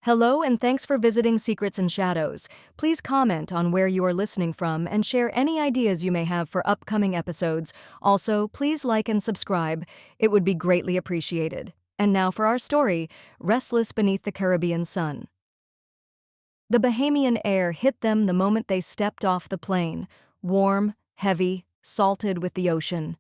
Hello and thanks for visiting Secrets and Shadows. Please comment on where you are listening from and share any ideas you may have for upcoming episodes. Also, please like and subscribe. It would be greatly appreciated. And now for our story, Restless Beneath the Caribbean Sun. The Bahamian air hit them the moment they stepped off the plane, warm, heavy, salted with the ocean.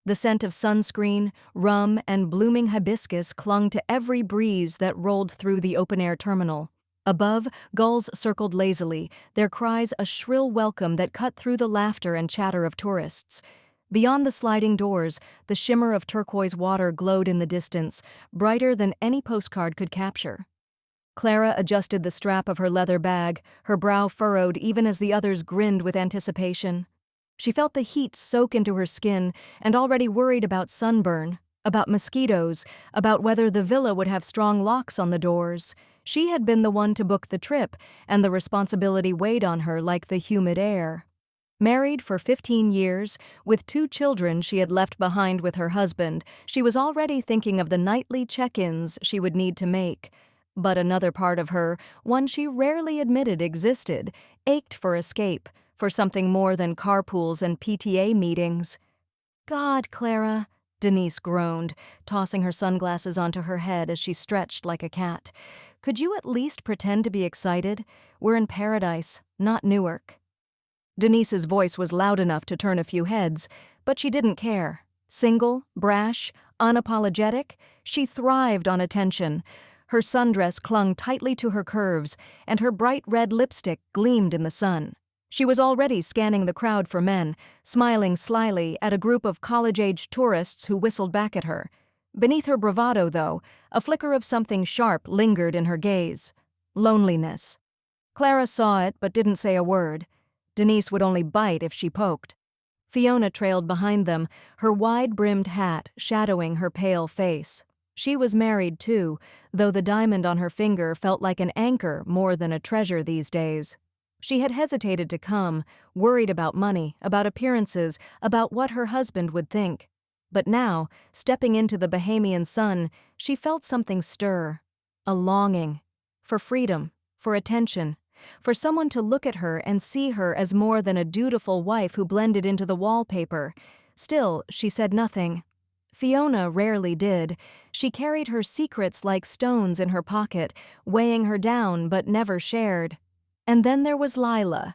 The scent of sunscreen, rum, and blooming hibiscus clung to every breeze that rolled through the open-air terminal. Above, gulls circled lazily, their cries a shrill welcome that cut through the laughter and chatter of tourists. Beyond the sliding doors, the shimmer of turquoise water glowed in the distance, brighter than any postcard could capture. Clara adjusted the strap of her leather bag, her brow furrowed even as the others grinned with anticipation. She felt the heat soak into her skin and already worried about sunburn, about mosquitoes, about whether the villa would have strong locks on the doors. She had been the one to book the trip, and the responsibility weighed on her like the humid air. Married for 15 years, with 2 children she had left behind with her husband, she was already thinking of the nightly check-ins she would need to make. But another part of her, one she rarely admitted existed, ached for escape, for something more than carpools and PTA meetings. "God, Clara," Denise groaned, tossing her sunglasses onto her head as she stretched like a cat. "Could you at least pretend to be excited? We're in paradise, not Newark." Denise's voice was loud enough to turn a few heads, but she didn't care. Single, brash, unapologetic, she thrived on attention. Her sundress clung tightly to her curves, and her bright red lipstick gleamed in the sun. She was already scanning the crowd for men, smiling slyly at a group of college-age tourists who whistled back at her. Beneath her bravado, though, a flicker of something sharp lingered in her gaze. Loneliness. Clara saw it but didn't say a word. Denise would only bite if she poked. Fiona trailed behind them, her wide-brimmed hat shadowing her pale face. She was married, too, though the diamond on her finger felt like an anchor more than a treasure these days. She had hesitated to come, worried about money, about appearances, about what her husband would think. But now, stepping into the Bahamian sun, she felt something stir. A longing. For freedom, for attention, for someone to look at her and see her as more than a dutiful wife who blended into the wallpaper. Still, she said nothing. Fiona rarely did. She carried her secrets like stones in her pocket, weighing her down but never shared. And then there was Lila.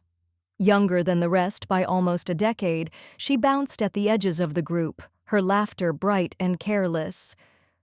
Younger than the rest by almost a decade, she bounced at the edges of the group, her laughter bright and careless.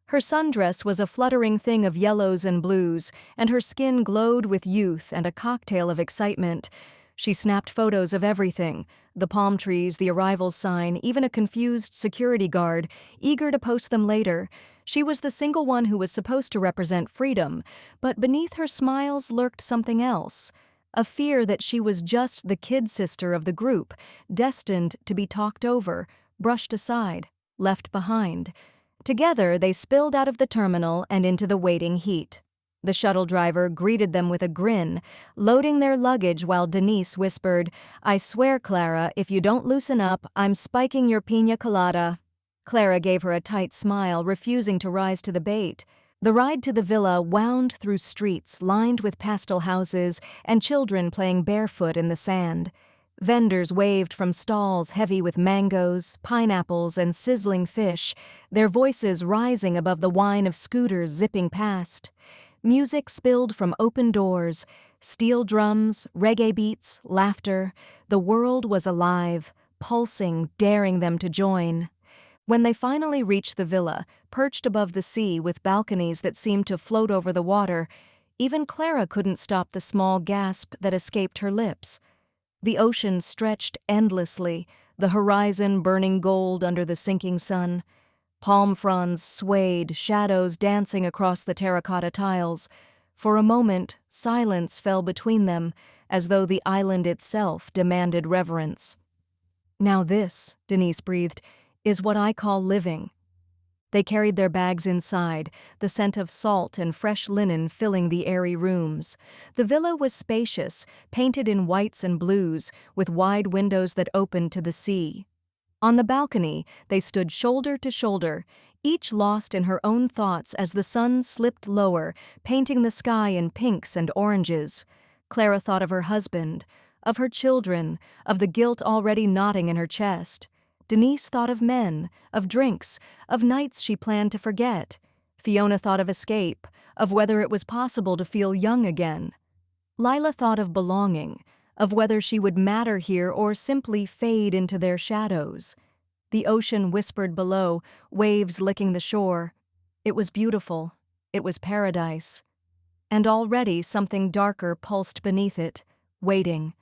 Her sundress was a fluttering thing of yellows and blues, and her skin glowed with youth and a cocktail of excitement. She snapped photos of everything, the palm trees, the arrival sign, even a confused security guard, eager to post them later. She was the single one who was supposed to represent freedom, but beneath her smiles lurked something else. A fear that she was just the kid sister of the group, destined to be talked over, brushed aside, left behind. Together, they spilled out of the terminal and into the waiting heat. The shuttle driver greeted them with a grin, loading their luggage while Denise whispered, "I swear, Clara, if you don't loosen up, I'm spiking your piña colada." Clara gave her a tight smile, refusing to rise to the bait. The ride to the villa wound through streets lined with pastel houses and children playing barefoot in the sand. Vendors waved from stalls heavy with mangoes, pineapples, and sizzling fish, their voices rising above the whine of scooters zipping past. Music spilled from open doors, steel drums, reggae beats, laughter. The world was alive, pulsing, daring them to join. When they finally reached the villa, perched above the sea with balconies that seemed to float over the water, even Clara couldn't stop the small gasp that escaped her lips. The ocean stretched endlessly, the horizon burning gold under the sinking sun. Palm fronds swayed, shadows dancing across the terracotta tiles. For a moment, silence fell between them, as though the island itself demanded reverence. "Now this," Denise breathed, "is what I call living." They carried their bags inside, the scent of salt and fresh linen filling the airy rooms. The villa was spacious, painted in whites and blues, with wide windows that opened to the sea. On the balcony, they stood shoulder to shoulder, each lost in her own thoughts as the sun slipped lower, painting the sky in pinks and oranges. Clara thought of her husband, of her children, of the guilt already knotting in her chest. Denise thought of men, of drinks, of nights she planned to forget. Fiona thought of escape, of whether it was possible to feel young again. Lila thought of belonging, of whether she would matter here or simply fade into their shadows. The ocean whispered below, waves licking the shore. It was beautiful. It was paradise. And already something darker pulsed beneath it, waiting.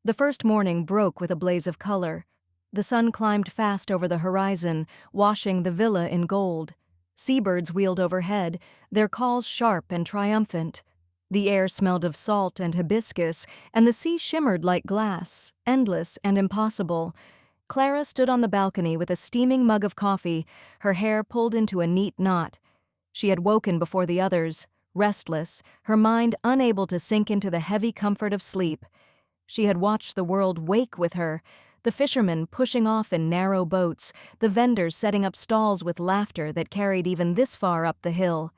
The first morning broke with a blaze of color. The sun climbed fast over the horizon, washing the villa in gold. Seabirds wheeled overhead, their calls sharp and triumphant. The air smelled of salt and hibiscus, and the sea shimmered like glass, endless and impossible. Clara stood on the balcony with a steaming mug of coffee, her hair pulled into a neat knot. She had woken before the others, restless, her mind unable to sink into the heavy comfort of sleep. She had watched the world wake with her, the fishermen pushing off in narrow boats, the vendors setting up stalls with laughter that carried even this far up the hill.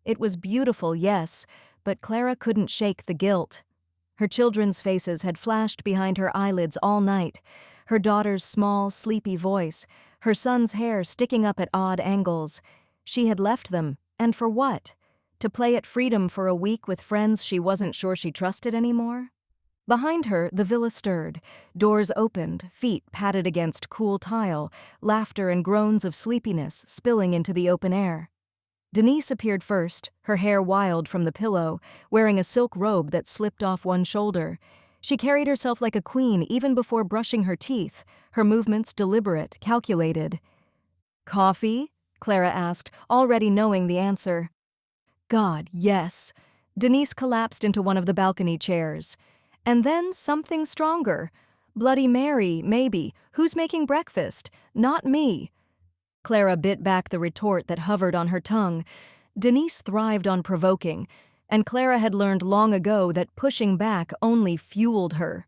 It was beautiful, yes, but Clara couldn't shake the guilt. Her children's faces had flashed behind her eyelids all night, her daughter's small, sleepy voice, her son's hair sticking up at odd angles. She had left them, and for what? To play at freedom for a week with friends she wasn't sure she trusted anymore? Behind her, the villa stirred. Doors opened, feet patted against cool tile, laughter and groans of sleepiness spilling into the open air. Denise appeared first, her hair wild from the pillow, wearing a silk robe that slipped off one shoulder. She carried herself like a queen even before brushing her teeth, her movements deliberate, calculated. "Coffee?" Clara asked, already knowing the answer. God, yes. Denise collapsed into one of the balcony chairs. And then something stronger. Bloody Mary, maybe. Who's making breakfast? Not me. Clara bit back the retort that hovered on her tongue. Denise thrived on provoking, and Clara had learned long ago that pushing back only fueled her.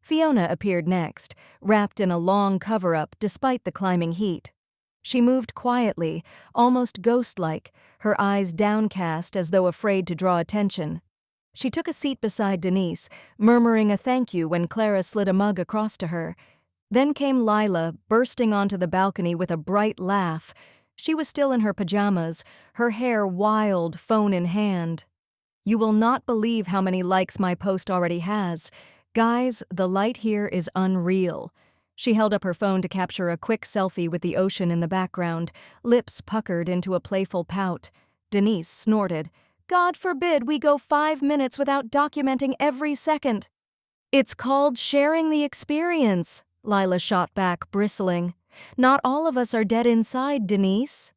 Fiona appeared next, wrapped in a long cover-up despite the climbing heat. She moved quietly, almost ghost-like, her eyes downcast as though afraid to draw attention. She took a seat beside Denise, murmuring a thank you when Clara slid a mug across to her. Then came Lila, bursting onto the balcony with a bright laugh. She was still in her pajamas, her hair wild, phone in hand. "You will not believe how many likes my post already has. Guys, the light here is unreal." She held up her phone to capture a quick selfie with the ocean in the background, lips puckered into a playful pout. Denise snorted. "God forbid we go 5 minutes without documenting every second." "It's called sharing the experience," Lila shot back, bristling. "Not all of us are dead inside, Denise."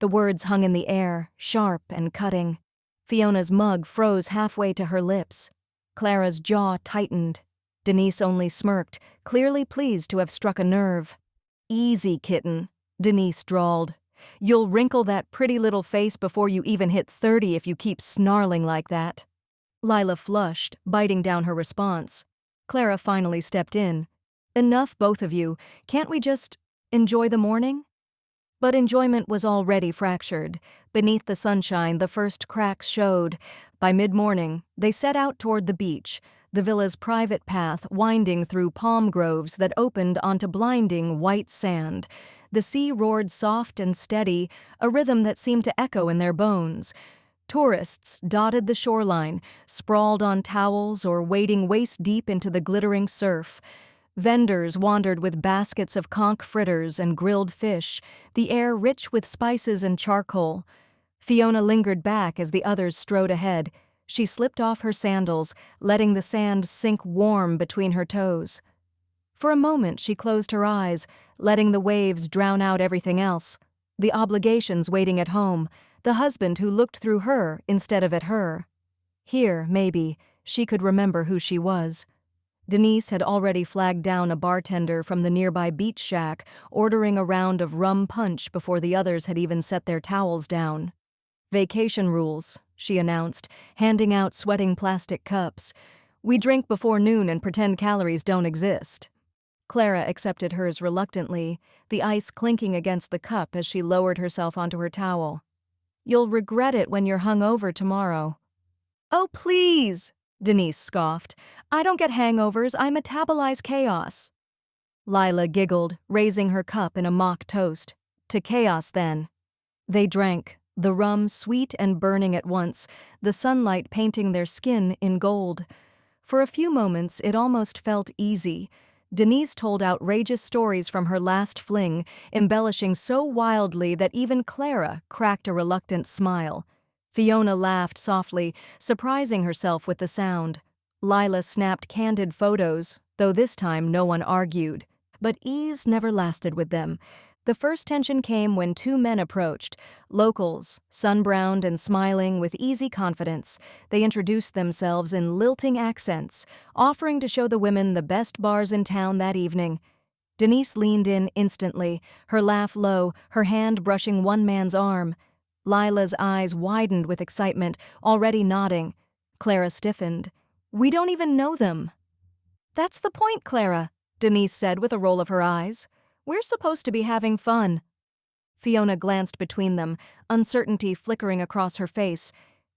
The words hung in the air, sharp and cutting. Fiona's mug froze halfway to her lips. Clara's jaw tightened. Denise only smirked, clearly pleased to have struck a nerve. "Easy, kitten," Denise drawled. "You'll wrinkle that pretty little face before you even hit 30 if you keep snarling like that." Lila flushed, biting down her response. Clara finally stepped in. "Enough, both of you. Can't we just enjoy the morning?" But enjoyment was already fractured. Beneath the sunshine, the first cracks showed. By mid-morning, they set out toward the beach, the villa's private path winding through palm groves that opened onto blinding white sand. The sea roared soft and steady, a rhythm that seemed to echo in their bones. Tourists dotted the shoreline, sprawled on towels or wading waist-deep into the glittering surf. Vendors wandered with baskets of conch fritters and grilled fish, the air rich with spices and charcoal. Fiona lingered back as the others strode ahead. She slipped off her sandals, letting the sand sink warm between her toes. For a moment she closed her eyes, letting the waves drown out everything else. The obligations waiting at home, the husband who looked through her instead of at her. Here, maybe, she could remember who she was. Denise had already flagged down a bartender from the nearby beach shack, ordering a round of rum punch before the others had even set their towels down. "Vacation rules," she announced, handing out sweating plastic cups. "We drink before noon and pretend calories don't exist." Clara accepted hers reluctantly, the ice clinking against the cup as she lowered herself onto her towel. "You'll regret it when you're hungover tomorrow." "Oh, please," Denise scoffed. "I don't get hangovers, I metabolize chaos." Lila giggled, raising her cup in a mock toast. "To chaos, then." They drank, the rum sweet and burning at once, the sunlight painting their skin in gold. For a few moments it almost felt easy. Denise told outrageous stories from her last fling, embellishing so wildly that even Clara cracked a reluctant smile. Fiona laughed softly, surprising herself with the sound. Lila snapped candid photos, though this time no one argued. But ease never lasted with them. The first tension came when two men approached, locals, sun-browned and smiling with easy confidence. They introduced themselves in lilting accents, offering to show the women the best bars in town that evening. Denise leaned in instantly, her laugh low, her hand brushing one man's arm. Lila's eyes widened with excitement, already nodding. Clara stiffened. "We don't even know them." "That's the point, Clara," Denise said with a roll of her eyes. "We're supposed to be having fun." Fiona glanced between them, uncertainty flickering across her face.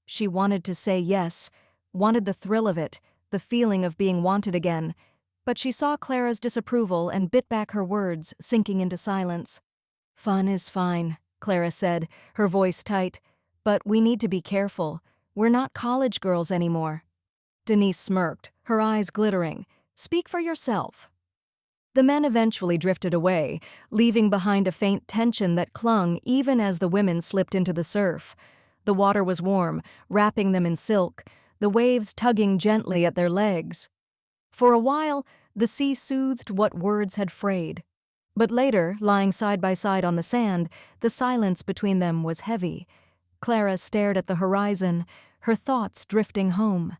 She wanted to say yes, wanted the thrill of it, the feeling of being wanted again. But she saw Clara's disapproval and bit back her words, sinking into silence. "Fun is fine," Clara said, her voice tight. "But we need to be careful. We're not college girls anymore." Denise smirked, her eyes glittering. "Speak for yourself." The men eventually drifted away, leaving behind a faint tension that clung even as the women slipped into the surf. The water was warm, wrapping them in silk, the waves tugging gently at their legs. For a while, the sea soothed what words had frayed. But later, lying side by side on the sand, the silence between them was heavy. Clara stared at the horizon, her thoughts drifting home.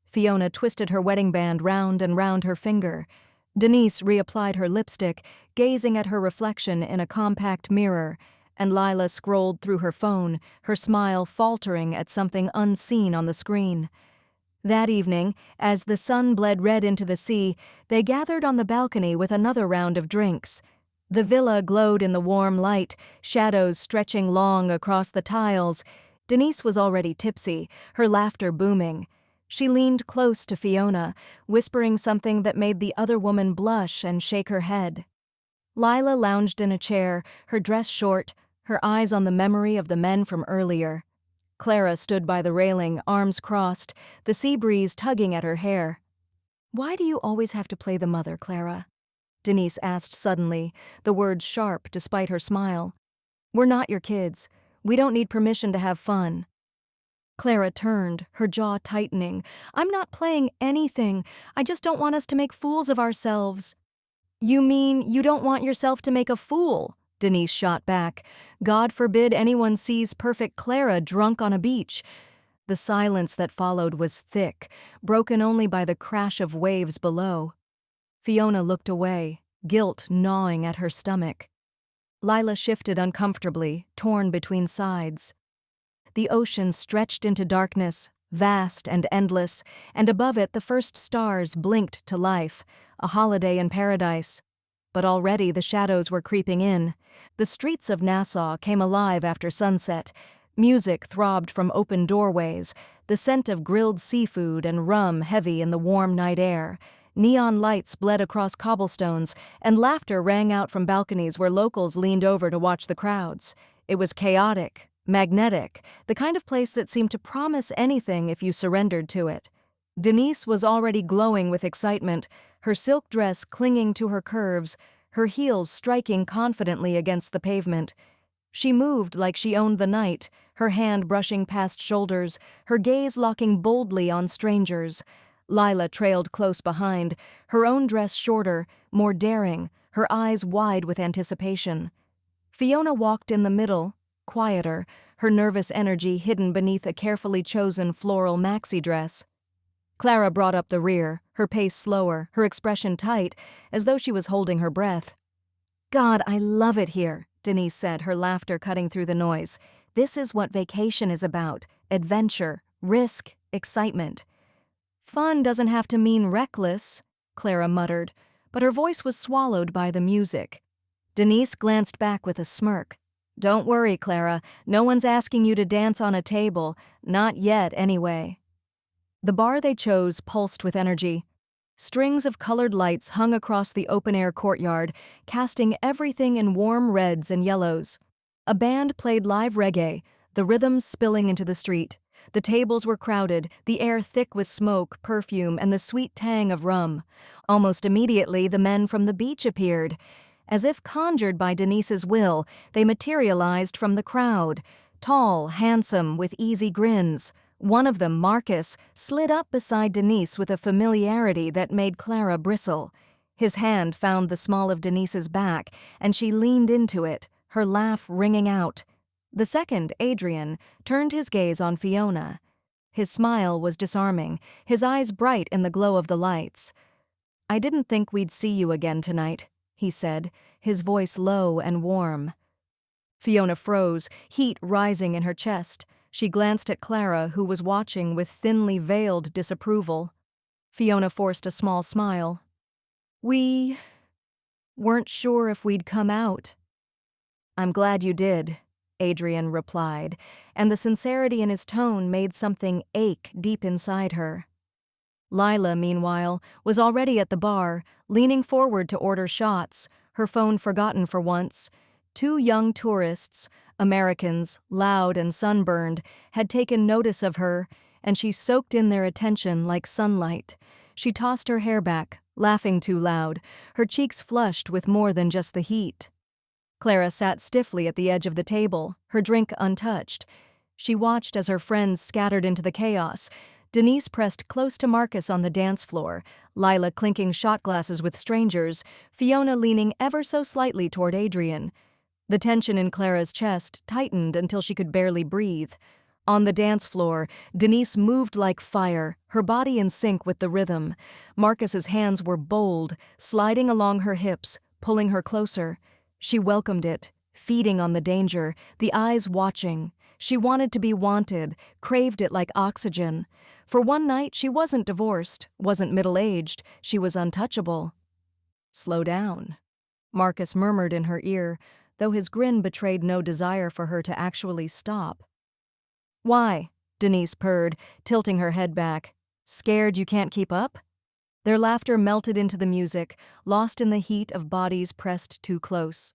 Fiona twisted her wedding band round and round her finger. Denise reapplied her lipstick, gazing at her reflection in a compact mirror, and Lila scrolled through her phone, her smile faltering at something unseen on the screen. That evening, as the sun bled red into the sea, they gathered on the balcony with another round of drinks. The villa glowed in the warm light, shadows stretching long across the tiles. Denise was already tipsy, her laughter booming. She leaned close to Fiona, whispering something that made the other woman blush and shake her head. Lila lounged in a chair, her dress short, her eyes on the memory of the men from earlier. Clara stood by the railing, arms crossed, the sea breeze tugging at her hair. "Why do you always have to play the mother, Clara?" Denise asked suddenly, the words sharp despite her smile. "We're not your kids. We don't need permission to have fun." Clara turned, her jaw tightening. "I'm not playing anything. I just don't want us to make fools of ourselves." "You mean you don't want yourself to make a fool?" Denise shot back. "God forbid anyone sees perfect Clara drunk on a beach." The silence that followed was thick, broken only by the crash of waves below. Fiona looked away, guilt gnawing at her stomach. Lila shifted uncomfortably, torn between sides. The ocean stretched into darkness, vast and endless, and above it the first stars blinked to life, a holiday in paradise. But already the shadows were creeping in. The streets of Nassau came alive after sunset. Music throbbed from open doorways, the scent of grilled seafood and rum heavy in the warm night air. Neon lights bled across cobblestones, and laughter rang out from balconies where locals leaned over to watch the crowds. It was chaotic, magnetic, the kind of place that seemed to promise anything if you surrendered to it. Denise was already glowing with excitement, her silk dress clinging to her curves, her heels striking confidently against the pavement. She moved like she owned the night, her hand brushing past shoulders, her gaze locking boldly on strangers. Lila trailed close behind, her own dress shorter, more daring, her eyes wide with anticipation. Fiona walked in the middle, quieter, her nervous energy hidden beneath a carefully chosen floral maxi dress. Clara brought up the rear, her pace slower, her expression tight, as though she was holding her breath. "God, I love it here," Denise said, her laughter cutting through the noise. "This is what vacation is about: adventure, risk, excitement." "Fun doesn't have to mean reckless," Clara muttered, but her voice was swallowed by the music. Denise glanced back with a smirk. "Don't worry, Clara. No one's asking you to dance on a table. Not yet, anyway." The bar they chose pulsed with energy. Strings of colored lights hung across the open-air courtyard, casting everything in warm reds and yellows. A band played live reggae, the rhythms spilling into the street. The tables were crowded, the air thick with smoke, perfume, and the sweet tang of rum. Almost immediately, the men from the beach appeared. As if conjured by Denise's will, they materialized from the crowd. Tall, handsome, with easy grins. One of them, Marcus, slid up beside Denise with a familiarity that made Clara bristle. His hand found the small of Denise's back, and she leaned into it, her laugh ringing out. The second, Adrian, turned his gaze on Fiona. His smile was disarming, his eyes bright in the glow of the lights. "I didn't think we'd see you again tonight," he said, his voice low and warm. Fiona froze, heat rising in her chest. She glanced at Clara, who was watching with thinly veiled disapproval. Fiona forced a small smile. "We weren't sure if we'd come out." "I'm glad you did," Adrian replied, and the sincerity in his tone made something ache deep inside her. Lila, meanwhile, was already at the bar, leaning forward to order shots, her phone forgotten for once. Two young tourists, Americans, loud and sunburned, had taken notice of her, and she soaked in their attention like sunlight. She tossed her hair back, laughing too loud, her cheeks flushed with more than just the heat. Clara sat stiffly at the edge of the table, her drink untouched. She watched as her friends scattered into the chaos. Denise pressed close to Marcus on the dance floor, Lila clinking shot glasses with strangers, Fiona leaning ever so slightly toward Adrian. The tension in Clara's chest tightened until she could barely breathe. On the dance floor, Denise moved like fire, her body in sync with the rhythm. Marcus's hands were bold, sliding along her hips, pulling her closer. She welcomed it, feeding on the danger, the eyes watching. She wanted to be wanted, craved it like oxygen. For one night, she wasn't divorced, wasn't middle-aged, she was untouchable. "Slow down," Marcus murmured in her ear, though his grin betrayed no desire for her to actually stop. "Why?" Denise purred, tilting her head back. "Scared you can't keep up?" Their laughter melted into the music, lost in the heat of bodies pressed too close.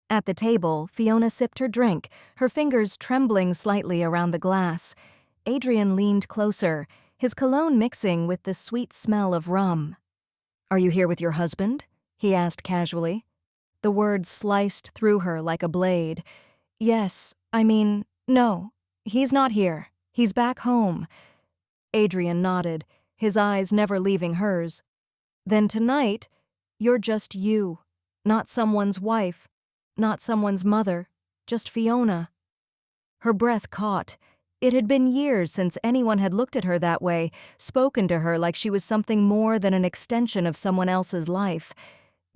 At the table, Fiona sipped her drink, her fingers trembling slightly around the glass. Adrian leaned closer, his cologne mixing with the sweet smell of rum. "Are you here with your husband?" he asked casually. The words sliced through her like a blade. No, he's not here. He's back home." Adrian nodded, his eyes never leaving hers. "Then tonight, you're just you, not someone's wife, not someone's mother, just Fiona." Her breath caught. It had been years since anyone had looked at her that way, spoken to her like she was something more than an extension of someone else's life.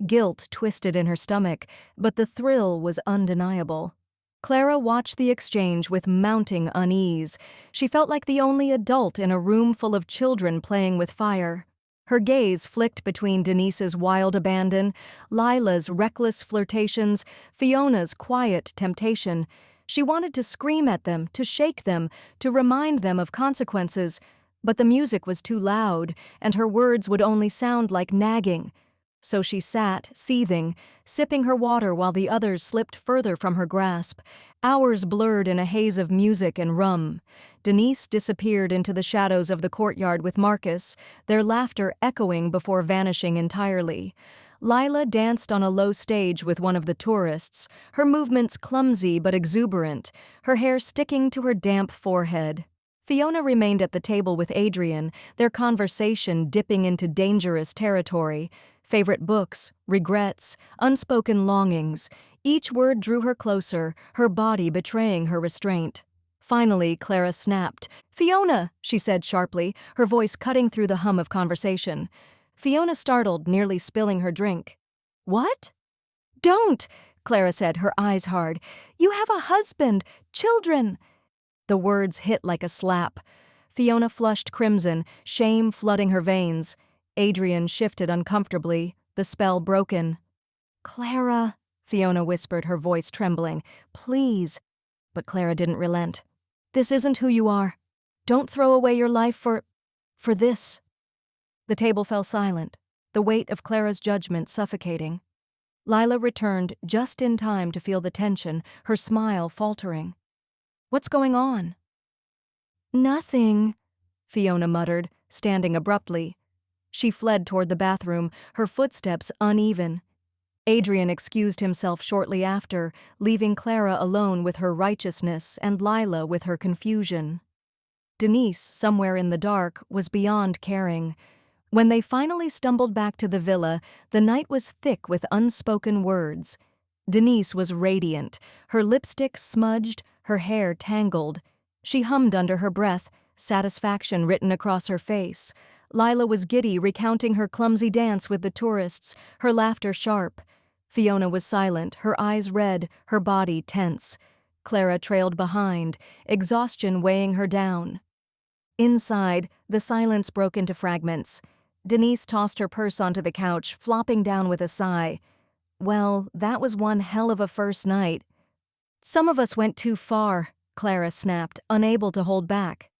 Guilt twisted in her stomach, but the thrill was undeniable. Clara watched the exchange with mounting unease. She felt like the only adult in a room full of children playing with fire. Her gaze flicked between Denise's wild abandon, Lila's reckless flirtations, Fiona's quiet temptation. She wanted to scream at them, to shake them, to remind them of consequences, but the music was too loud, and her words would only sound like nagging. So she sat, seething, sipping her water while the others slipped further from her grasp. Hours blurred in a haze of music and rum. Denise disappeared into the shadows of the courtyard with Marcus, their laughter echoing before vanishing entirely. Lila danced on a low stage with one of the tourists, her movements clumsy but exuberant, her hair sticking to her damp forehead. Fiona remained at the table with Adrian, their conversation dipping into dangerous territory. Favorite books, regrets, unspoken longings. Each word drew her closer, her body betraying her restraint. Finally, Clara snapped. "Fiona," she said sharply, her voice cutting through the hum of conversation. Fiona startled, nearly spilling her drink. "What?" "Don't," Clara said, her eyes hard. "You have a husband, children." The words hit like a slap. Fiona flushed crimson, shame flooding her veins. Adrian shifted uncomfortably, the spell broken. "Clara," Fiona whispered, her voice trembling. "Please." But Clara didn't relent. "This isn't who you are. Don't throw away your life for this." The table fell silent, the weight of Clara's judgment suffocating. Lila returned just in time to feel the tension, her smile faltering. "What's going on?" "Nothing," Fiona muttered, standing abruptly. She fled toward the bathroom, her footsteps uneven. Adrian excused himself shortly after, leaving Clara alone with her righteousness and Lila with her confusion. Denise, somewhere in the dark, was beyond caring. When they finally stumbled back to the villa, the night was thick with unspoken words. Denise was radiant, her lipstick smudged, her hair tangled. She hummed under her breath, satisfaction written across her face. Lila was giddy, recounting her clumsy dance with the tourists, her laughter sharp. Fiona was silent, her eyes red, her body tense. Clara trailed behind, exhaustion weighing her down. Inside, the silence broke into fragments. Denise tossed her purse onto the couch, flopping down with a sigh. "Well, that was one hell of a first night." "Some of us went too far," Clara snapped, unable to hold back.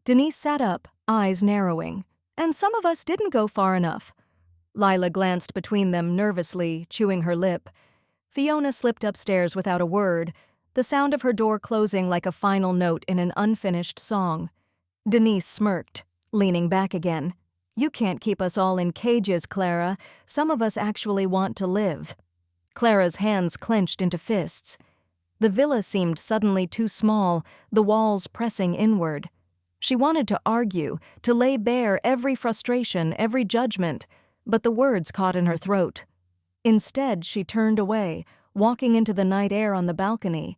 Denise sat up, eyes narrowing. "And some of us didn't go far enough." Lila glanced between them nervously, chewing her lip. Fiona slipped upstairs without a word, the sound of her door closing like a final note in an unfinished song. Denise smirked, leaning back again. "You can't keep us all in cages, Clara. Some of us actually want to live." Clara's hands clenched into fists. The villa seemed suddenly too small, the walls pressing inward. She wanted to argue, to lay bare every frustration, every judgment, but the words caught in her throat. Instead, she turned away, walking into the night air on the balcony.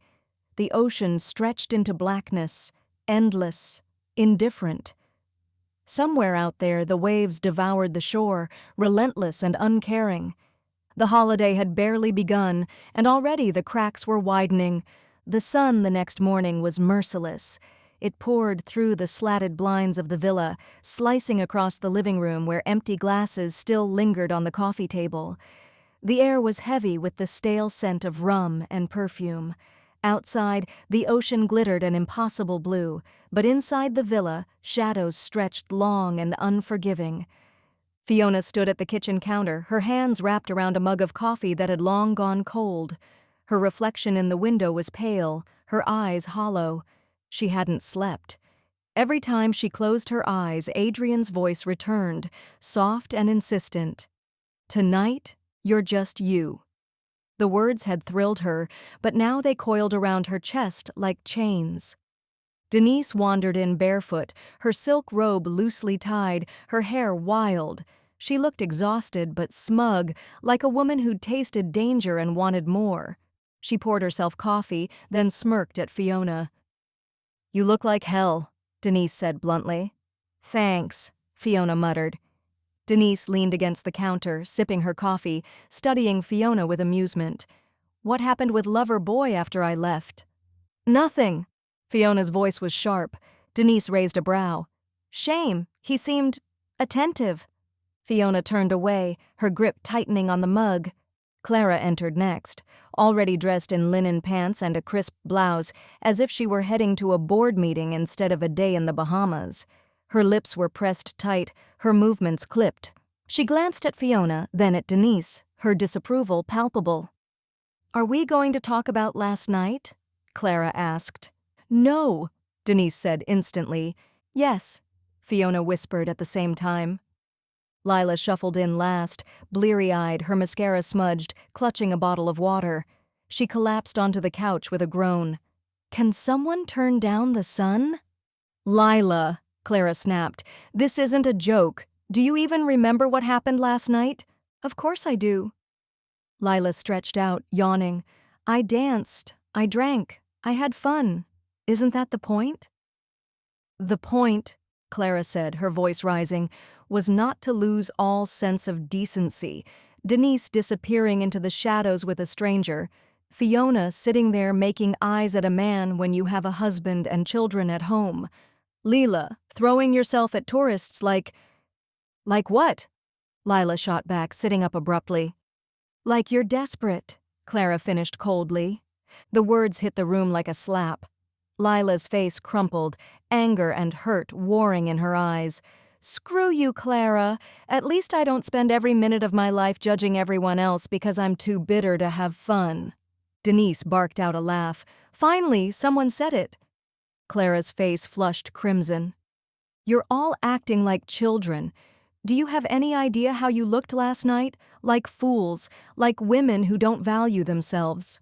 The ocean stretched into blackness, endless, indifferent. Somewhere out there, the waves devoured the shore, relentless and uncaring. The holiday had barely begun, and already the cracks were widening. The sun the next morning was merciless. It poured through the slatted blinds of the villa, slicing across the living room where empty glasses still lingered on the coffee table. The air was heavy with the stale scent of rum and perfume. Outside, the ocean glittered an impossible blue, but inside the villa, shadows stretched long and unforgiving. Fiona stood at the kitchen counter, her hands wrapped around a mug of coffee that had long gone cold. Her reflection in the window was pale, her eyes hollow. She hadn't slept. Every time she closed her eyes, Adrian's voice returned, soft and insistent. "Tonight, you're just you." The words had thrilled her, but now they coiled around her chest like chains. Denise wandered in barefoot, her silk robe loosely tied, her hair wild. She looked exhausted but smug, like a woman who'd tasted danger and wanted more. She poured herself coffee, then smirked at Fiona. "You look like hell," Denise said bluntly. "Thanks," Fiona muttered. Denise leaned against the counter, sipping her coffee, studying Fiona with amusement. "What happened with Lover Boy after I left?" "Nothing." Fiona's voice was sharp. Denise raised a brow. "Shame. He seemed attentive." Fiona turned away, her grip tightening on the mug. Clara entered next, already dressed in linen pants and a crisp blouse, as if she were heading to a board meeting instead of a day in the Bahamas. Her lips were pressed tight, her movements clipped. She glanced at Fiona, then at Denise, her disapproval palpable. "Are we going to talk about last night?" Clara asked. "No," Denise said instantly. "Yes," Fiona whispered at the same time. Lila shuffled in last, bleary-eyed, her mascara smudged, clutching a bottle of water. She collapsed onto the couch with a groan. "Can someone turn down the sun?" "Lila," Clara snapped, "this isn't a joke. Do you even remember what happened last night?" "Of course I do." Lila stretched out, yawning. "I danced. I drank. I had fun. Isn't that the point?" "The point," Clara said, her voice rising, "was not to lose all sense of decency. Denise disappearing into the shadows with a stranger. Fiona sitting there making eyes at a man when you have a husband and children at home. Lila, throwing yourself at tourists like what?" Lila shot back, sitting up abruptly. Like you're desperate, Clara finished coldly. The words hit the room like a slap. Lila's face crumpled, anger and hurt warring in her eyes. Screw you, Clara. At least I don't spend every minute of my life judging everyone else because I'm too bitter to have fun. Denise barked out a laugh. Finally, someone said it. Clara's face flushed crimson. You're all acting like children. Do you have any idea how you looked last night? Like fools, like women who don't value themselves.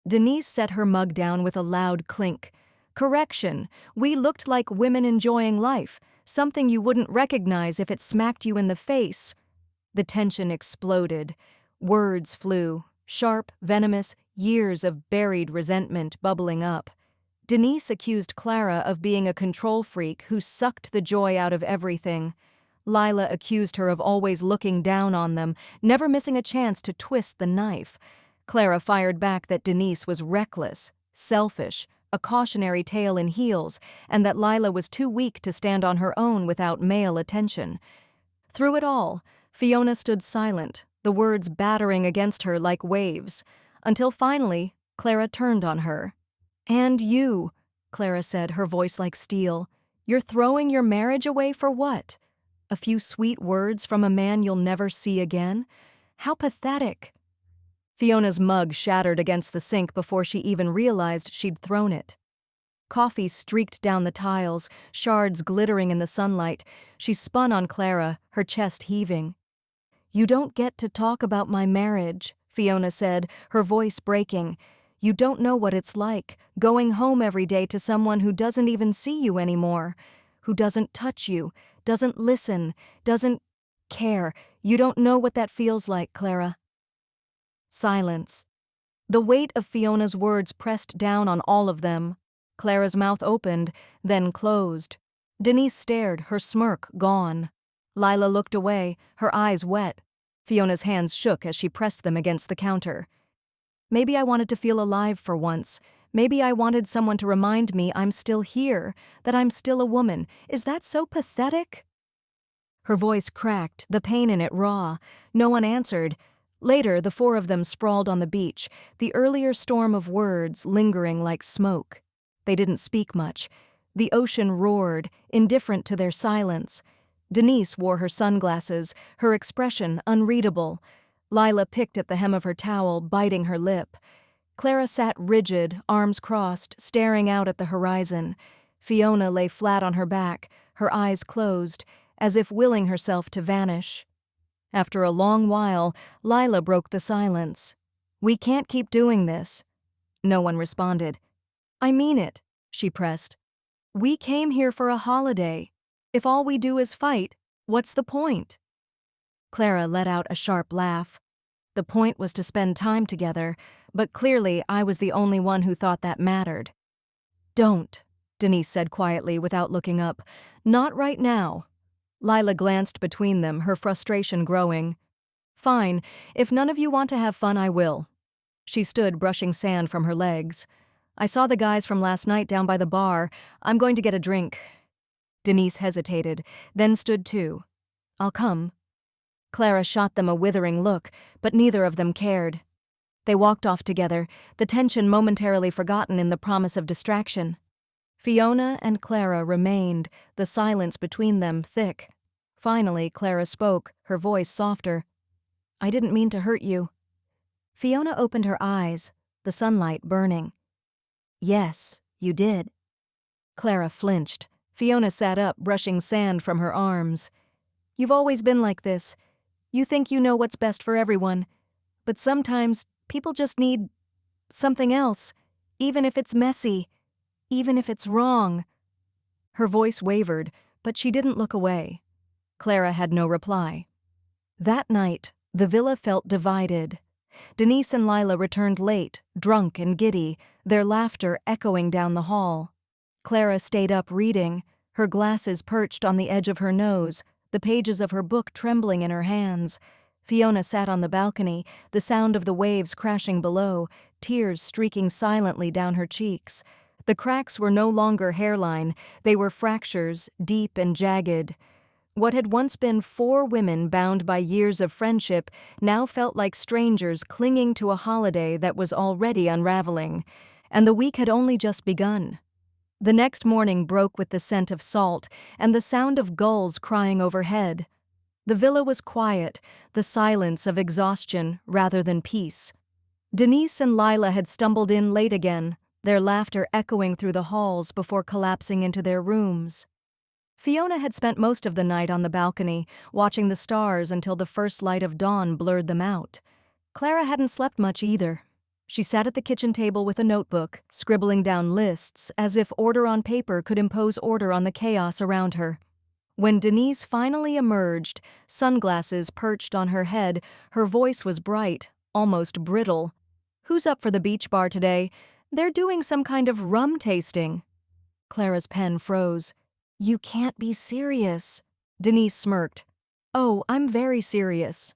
Denise set her mug down with a loud clink. Correction, we looked like women enjoying life, something you wouldn't recognize if it smacked you in the face. The tension exploded. Words flew, sharp, venomous, years of buried resentment bubbling up. Denise accused Clara of being a control freak who sucked the joy out of everything. Lila accused her of always looking down on them, never missing a chance to twist the knife. Clara fired back that Denise was reckless, selfish, a cautionary tale in heels, and that Lila was too weak to stand on her own without male attention. Through it all, Fiona stood silent, the words battering against her like waves, until finally Clara turned on her. And you, Clara said, her voice like steel, you're throwing your marriage away for what? A few sweet words from a man you'll never see again? How pathetic. Fiona's mug shattered against the sink before she even realized she'd thrown it. Coffee streaked down the tiles, shards glittering in the sunlight. She spun on Clara, her chest heaving. You don't get to talk about my marriage, Fiona said, her voice breaking. You don't know what it's like, going home every day to someone who doesn't even see you anymore, who doesn't touch you, doesn't listen, doesn't care. You don't know what that feels like, Clara. Silence. The weight of Fiona's words pressed down on all of them. Clara's mouth opened, then closed. Denise stared, her smirk gone. Lila looked away, her eyes wet. Fiona's hands shook as she pressed them against the counter. Maybe I wanted to feel alive for once. Maybe I wanted someone to remind me I'm still here, that I'm still a woman. Is that so pathetic? Her voice cracked, the pain in it raw. No one answered. Later, the four of them sprawled on the beach, the earlier storm of words lingering like smoke. They didn't speak much. The ocean roared, indifferent to their silence. Denise wore her sunglasses, her expression unreadable. Lila picked at the hem of her towel, biting her lip. Clara sat rigid, arms crossed, staring out at the horizon. Fiona lay flat on her back, her eyes closed, as if willing herself to vanish. After a long while, Lila broke the silence. We can't keep doing this. No one responded. I mean it, she pressed. We came here for a holiday. If all we do is fight, what's the point? Clara let out a sharp laugh. The point was to spend time together, but clearly I was the only one who thought that mattered. Don't, Denise said quietly without looking up. Not right now. Lila glanced between them, her frustration growing. Fine, if none of you want to have fun, I will. She stood brushing sand from her legs. I saw the guys from last night down by the bar. I'm going to get a drink. Denise hesitated, then stood too. I'll come. Clara shot them a withering look, but neither of them cared. They walked off together, the tension momentarily forgotten in the promise of distraction. Fiona and Clara remained, the silence between them thick. Finally, Clara spoke, her voice softer. I didn't mean to hurt you. Fiona opened her eyes, the sunlight burning. Yes, you did. Clara flinched. Fiona sat up, brushing sand from her arms. You've always been like this. You think you know what's best for everyone. But sometimes people just need something else, even if it's messy. Even if it's wrong. Her voice wavered, but she didn't look away. Clara had no reply. That night, the villa felt divided. Denise and Lila returned late, drunk and giddy, their laughter echoing down the hall. Clara stayed up reading, her glasses perched on the edge of her nose, the pages of her book trembling in her hands. Fiona sat on the balcony, the sound of the waves crashing below, tears streaking silently down her cheeks. The cracks were no longer hairline, they were fractures, deep and jagged. What had once been 4 women bound by years of friendship now felt like strangers clinging to a holiday that was already unraveling, and the week had only just begun. The next morning broke with the scent of salt and the sound of gulls crying overhead. The villa was quiet, the silence of exhaustion rather than peace. Denise and Lila had stumbled in late again, their laughter echoing through the halls before collapsing into their rooms. Fiona had spent most of the night on the balcony, watching the stars until the first light of dawn blurred them out. Clara hadn't slept much either. She sat at the kitchen table with a notebook, scribbling down lists as if order on paper could impose order on the chaos around her. When Denise finally emerged, sunglasses perched on her head, her voice was bright, almost brittle. "Who's up for the beach bar today? They're doing some kind of rum tasting." Clara's pen froze. "You can't be serious." Denise smirked. "Oh, I'm very serious."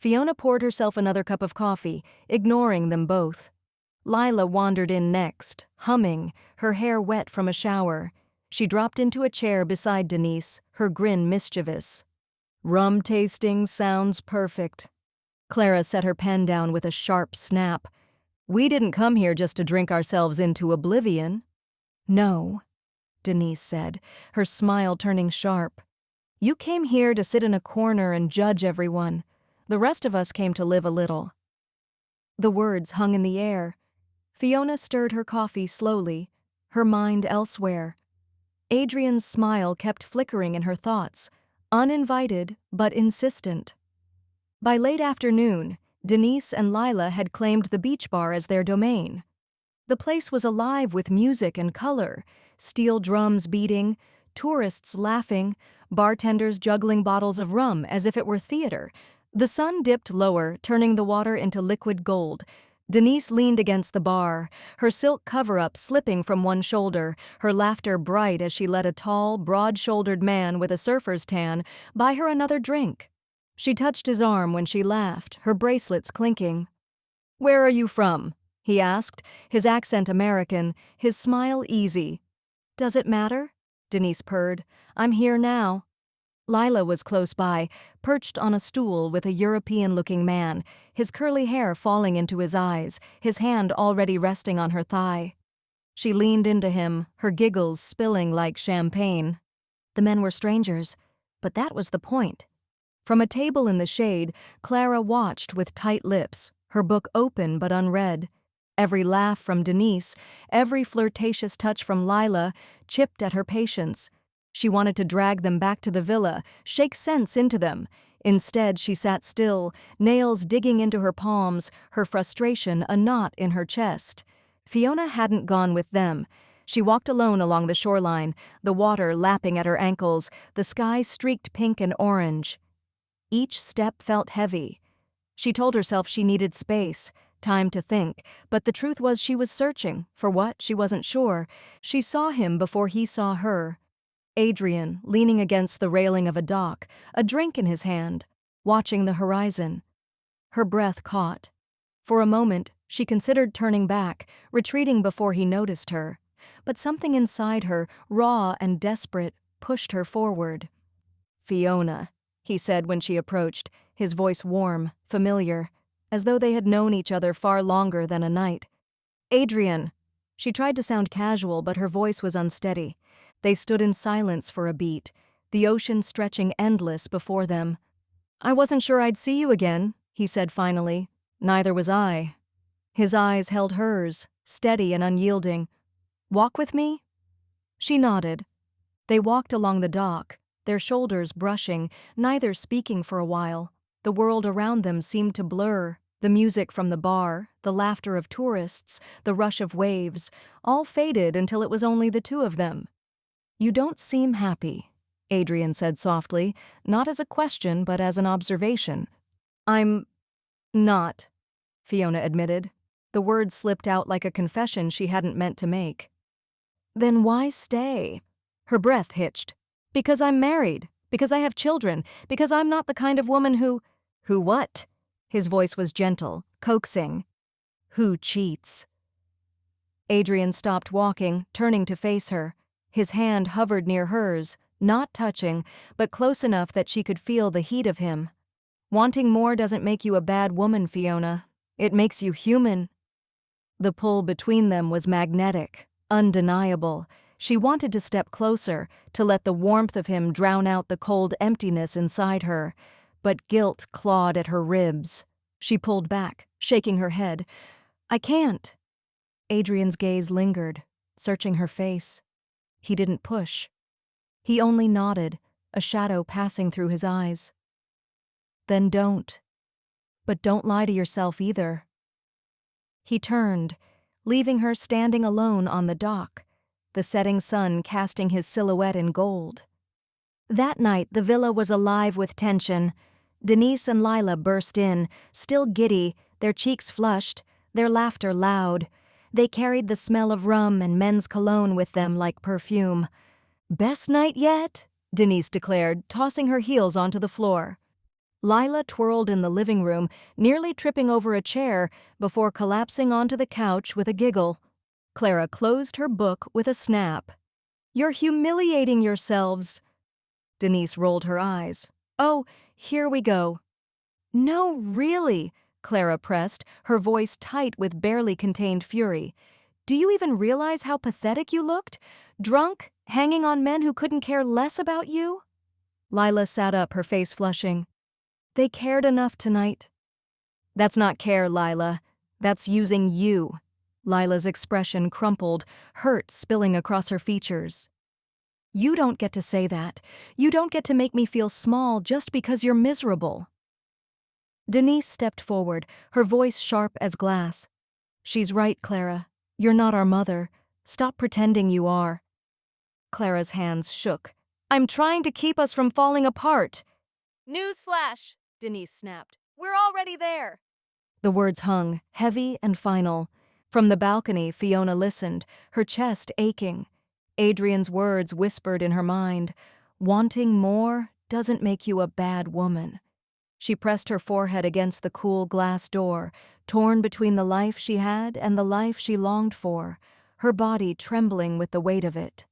Fiona poured herself another cup of coffee, ignoring them both. Lila wandered in next, humming, her hair wet from a shower. She dropped into a chair beside Denise, her grin mischievous. "Rum tasting sounds perfect." Clara set her pen down with a sharp snap. "We didn't come here just to drink ourselves into oblivion." "No," Denise said, her smile turning sharp. "You came here to sit in a corner and judge everyone. The rest of us came to live a little." The words hung in the air. Fiona stirred her coffee slowly, her mind elsewhere. Adrian's smile kept flickering in her thoughts, uninvited but insistent. By late afternoon, Denise and Lila had claimed the beach bar as their domain. The place was alive with music and color, steel drums beating, tourists laughing, bartenders juggling bottles of rum as if it were theater. The sun dipped lower, turning the water into liquid gold. Denise leaned against the bar, her silk cover-up slipping from one shoulder, her laughter bright as she let a tall, broad-shouldered man with a surfer's tan buy her another drink. She touched his arm when she laughed, her bracelets clinking. "Where are you from?" he asked, his accent American, his smile easy. "Does it matter?" Denise purred. "I'm here now." Lila was close by, perched on a stool with a European-looking man, his curly hair falling into his eyes, his hand already resting on her thigh. She leaned into him, her giggles spilling like champagne. The men were strangers, but that was the point. From a table in the shade, Clara watched with tight lips, her book open but unread. Every laugh from Denise, every flirtatious touch from Lila, chipped at her patience. She wanted to drag them back to the villa, shake sense into them. Instead, she sat still, nails digging into her palms, her frustration a knot in her chest. Fiona hadn't gone with them. She walked alone along the shoreline, the water lapping at her ankles, the sky streaked pink and orange. Each step felt heavy. She told herself she needed space, time to think, but the truth was she was searching. For what? She wasn't sure. She saw him before he saw her. Adrian, leaning against the railing of a dock, a drink in his hand, watching the horizon. Her breath caught. For a moment, she considered turning back, retreating before he noticed her. But something inside her, raw and desperate, pushed her forward. "Fiona," he said when she approached, his voice warm, familiar, as though they had known each other far longer than a night. "Adrian." She tried to sound casual, but her voice was unsteady. They stood in silence for a beat, the ocean stretching endless before them. "I wasn't sure I'd see you again," he said finally. "Neither was I." His eyes held hers, steady and unyielding. "Walk with me?" She nodded. They walked along the dock, their shoulders brushing, neither speaking for a while. The world around them seemed to blur. The music from the bar, the laughter of tourists, the rush of waves, all faded until it was only the two of them. "You don't seem happy," Adrian said softly, not as a question but as an observation. "I'm not," Fiona admitted. The words slipped out like a confession she hadn't meant to make. "Then why stay?" Her breath hitched. "Because I'm married, because I have children, because I'm not the kind of woman who—" "Who what?" His voice was gentle, coaxing. "Who cheats?" Adrian stopped walking, turning to face her. His hand hovered near hers, not touching, but close enough that she could feel the heat of him. Wanting more doesn't make you a bad woman, Fiona. It makes you human. The pull between them was magnetic, undeniable. She wanted to step closer, to let the warmth of him drown out the cold emptiness inside her, but guilt clawed at her ribs. She pulled back, shaking her head. "I can't." Adrian's gaze lingered, searching her face. He didn't push. He only nodded, a shadow passing through his eyes. "Then don't. But don't lie to yourself either." He turned, leaving her standing alone on the dock, the setting sun casting his silhouette in gold. That night, the villa was alive with tension. Denise and Lila burst in, still giddy, their cheeks flushed, their laughter loud. They carried the smell of rum and men's cologne with them like perfume. "Best night yet?" Denise declared, tossing her heels onto the floor. Lila twirled in the living room, nearly tripping over a chair before collapsing onto the couch with a giggle. Clara closed her book with a snap. "You're humiliating yourselves." Denise rolled her eyes. "Oh, here we go." "No, really," Clara pressed, her voice tight with barely contained fury. "Do you even realize how pathetic you looked? Drunk, hanging on men who couldn't care less about you?" Lila sat up, her face flushing. "They cared enough tonight." "That's not care, Lila. That's using you." Lila's expression crumpled, hurt spilling across her features. "You don't get to say that. You don't get to make me feel small just because you're miserable." Denise stepped forward, her voice sharp as glass. "She's right, Clara. You're not our mother. Stop pretending you are." Clara's hands shook. "I'm trying to keep us from falling apart." "Newsflash," Denise snapped. "We're already there." The words hung, heavy and final. From the balcony, Fiona listened, her chest aching. Adrian's words whispered in her mind. "Wanting more doesn't make you a bad woman." She pressed her forehead against the cool glass door, torn between the life she had and the life she longed for, her body trembling with the weight of it.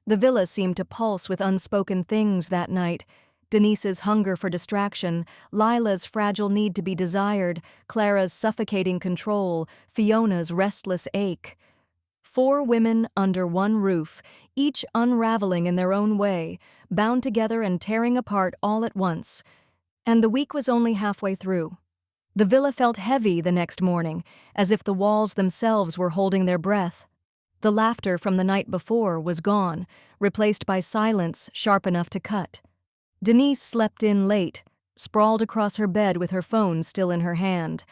The villa seemed to pulse with unspoken things that night. Denise's hunger for distraction, Lila's fragile need to be desired, Clara's suffocating control, Fiona's restless ache. 4 women under one roof, each unraveling in their own way, bound together and tearing apart all at once. And the week was only halfway through. The villa felt heavy the next morning, as if the walls themselves were holding their breath. The laughter from the night before was gone, replaced by silence sharp enough to cut. Denise slept in late, sprawled across her bed with her phone still in her hand.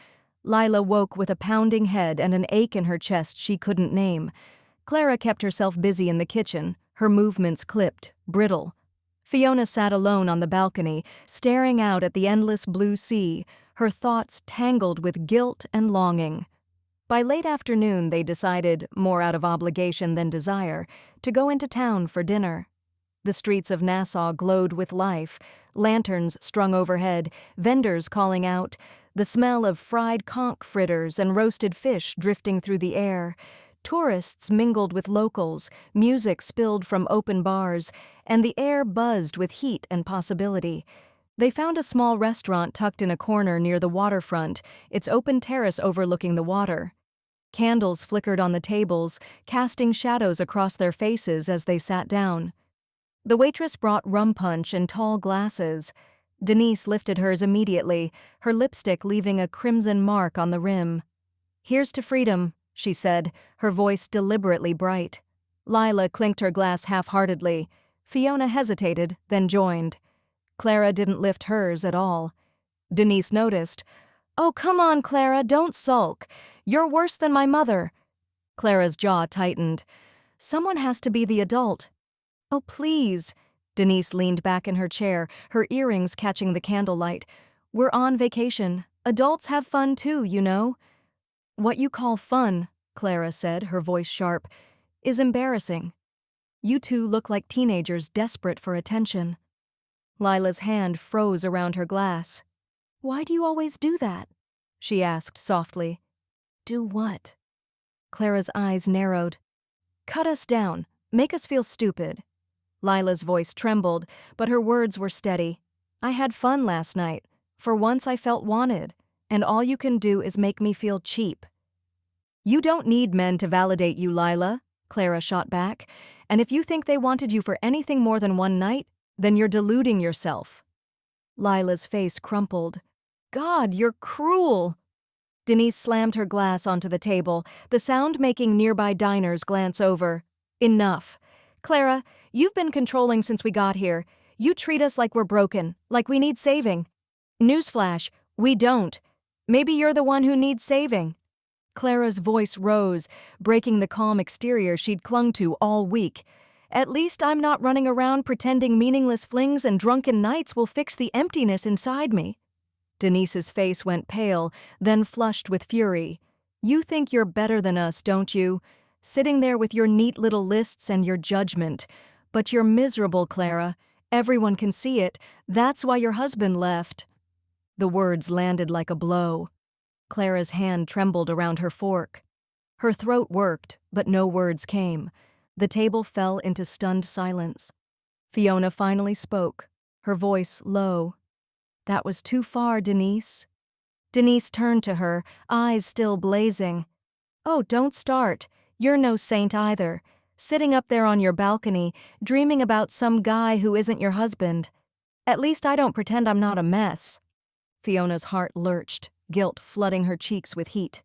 Lila woke with a pounding head and an ache in her chest she couldn't name. Clara kept herself busy in the kitchen, her movements clipped, brittle. Fiona sat alone on the balcony, staring out at the endless blue sea, her thoughts tangled with guilt and longing. By late afternoon, they decided, more out of obligation than desire, to go into town for dinner. The streets of Nassau glowed with life, lanterns strung overhead, vendors calling out, the smell of fried conch fritters and roasted fish drifting through the air. Tourists mingled with locals, music spilled from open bars, and the air buzzed with heat and possibility. They found a small restaurant tucked in a corner near the waterfront, its open terrace overlooking the water. Candles flickered on the tables, casting shadows across their faces as they sat down. The waitress brought rum punch in tall glasses. Denise lifted hers immediately, her lipstick leaving a crimson mark on the rim. "Here's to freedom," she said, her voice deliberately bright. Lila clinked her glass half-heartedly. Fiona hesitated, then joined. Clara didn't lift hers at all. Denise noticed. "Oh, come on, Clara, don't sulk. You're worse than my mother." Clara's jaw tightened. "Someone has to be the adult." "Oh, please." Denise leaned back in her chair, her earrings catching the candlelight. "We're on vacation. Adults have fun too, you know." "What you call fun," Clara said, her voice sharp, "is embarrassing. You two look like teenagers desperate for attention." Lila's hand froze around her glass. "Why do you always do that?" she asked softly. "Do what?" Clara's eyes narrowed. "Cut us down. Make us feel stupid." Lila's voice trembled, but her words were steady. "I had fun last night. For once I felt wanted, and all you can do is make me feel cheap." "You don't need men to validate you, Lila," Clara shot back. "And if you think they wanted you for anything more than one night, then you're deluding yourself." Lila's face crumpled. "God, you're cruel!" Denise slammed her glass onto the table, the sound making nearby diners glance over. "Enough. Clara, you've been controlling since we got here. You treat us like we're broken, like we need saving. Newsflash, we don't. Maybe you're the one who needs saving." Clara's voice rose, breaking the calm exterior she'd clung to all week. "At least I'm not running around pretending meaningless flings and drunken nights will fix the emptiness inside me." Denise's face went pale, then flushed with fury. "You think you're better than us, don't you? Sitting there with your neat little lists and your judgment. But you're miserable, Clara. Everyone can see it. That's why your husband left." The words landed like a blow. Clara's hand trembled around her fork. Her throat worked, but no words came. The table fell into stunned silence. Fiona finally spoke, her voice low. "That was too far, Denise." Denise turned to her, eyes still blazing. "Oh, don't start. You're no saint either. Sitting up there on your balcony, dreaming about some guy who isn't your husband. At least I don't pretend I'm not a mess." Fiona's heart lurched, guilt flooding her cheeks with heat.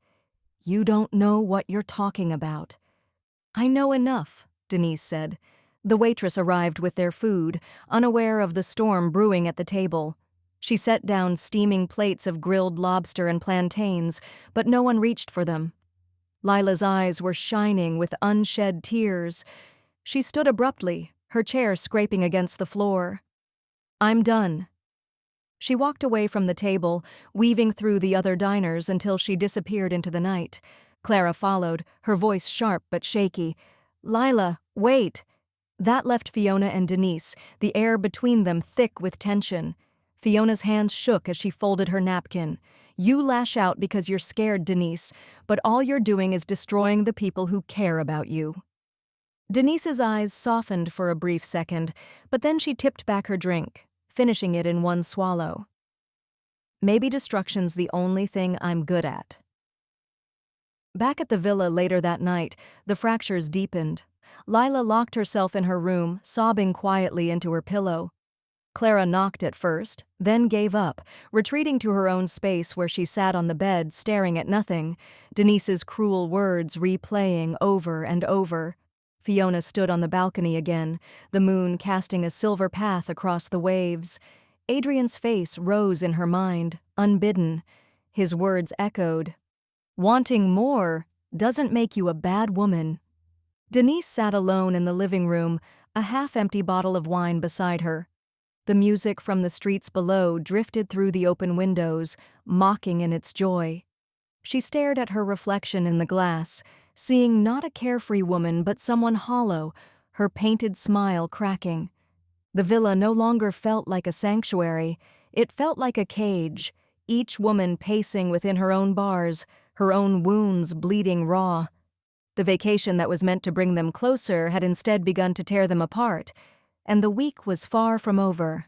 "You don't know what you're talking about." "I know enough," Denise said. The waitress arrived with their food, unaware of the storm brewing at the table. She set down steaming plates of grilled lobster and plantains, but no one reached for them. Lila's eyes were shining with unshed tears. She stood abruptly, her chair scraping against the floor. "I'm done." She walked away from the table, weaving through the other diners until she disappeared into the night. Clara followed, her voice sharp but shaky. "Lila, wait!" That left Fiona and Denise, the air between them thick with tension. Fiona's hands shook as she folded her napkin. "You lash out because you're scared, Denise, but all you're doing is destroying the people who care about you." Denise's eyes softened for a brief second, but then she tipped back her drink, finishing it in one swallow. "Maybe destruction's the only thing I'm good at." Back at the villa later that night, the fractures deepened. Lila locked herself in her room, sobbing quietly into her pillow. Clara knocked at first, then gave up, retreating to her own space where she sat on the bed staring at nothing, Denise's cruel words replaying over and over. Fiona stood on the balcony again, the moon casting a silver path across the waves. Adrian's face rose in her mind, unbidden. His words echoed. "Wanting more doesn't make you a bad woman." Denise sat alone in the living room, a half-empty bottle of wine beside her. The music from the streets below drifted through the open windows, mocking in its joy. She stared at her reflection in the glass, seeing not a carefree woman but someone hollow, her painted smile cracking. The villa no longer felt like a sanctuary, it felt like a cage, each woman pacing within her own bars, her own wounds bleeding raw. The vacation that was meant to bring them closer had instead begun to tear them apart, and the week was far from over.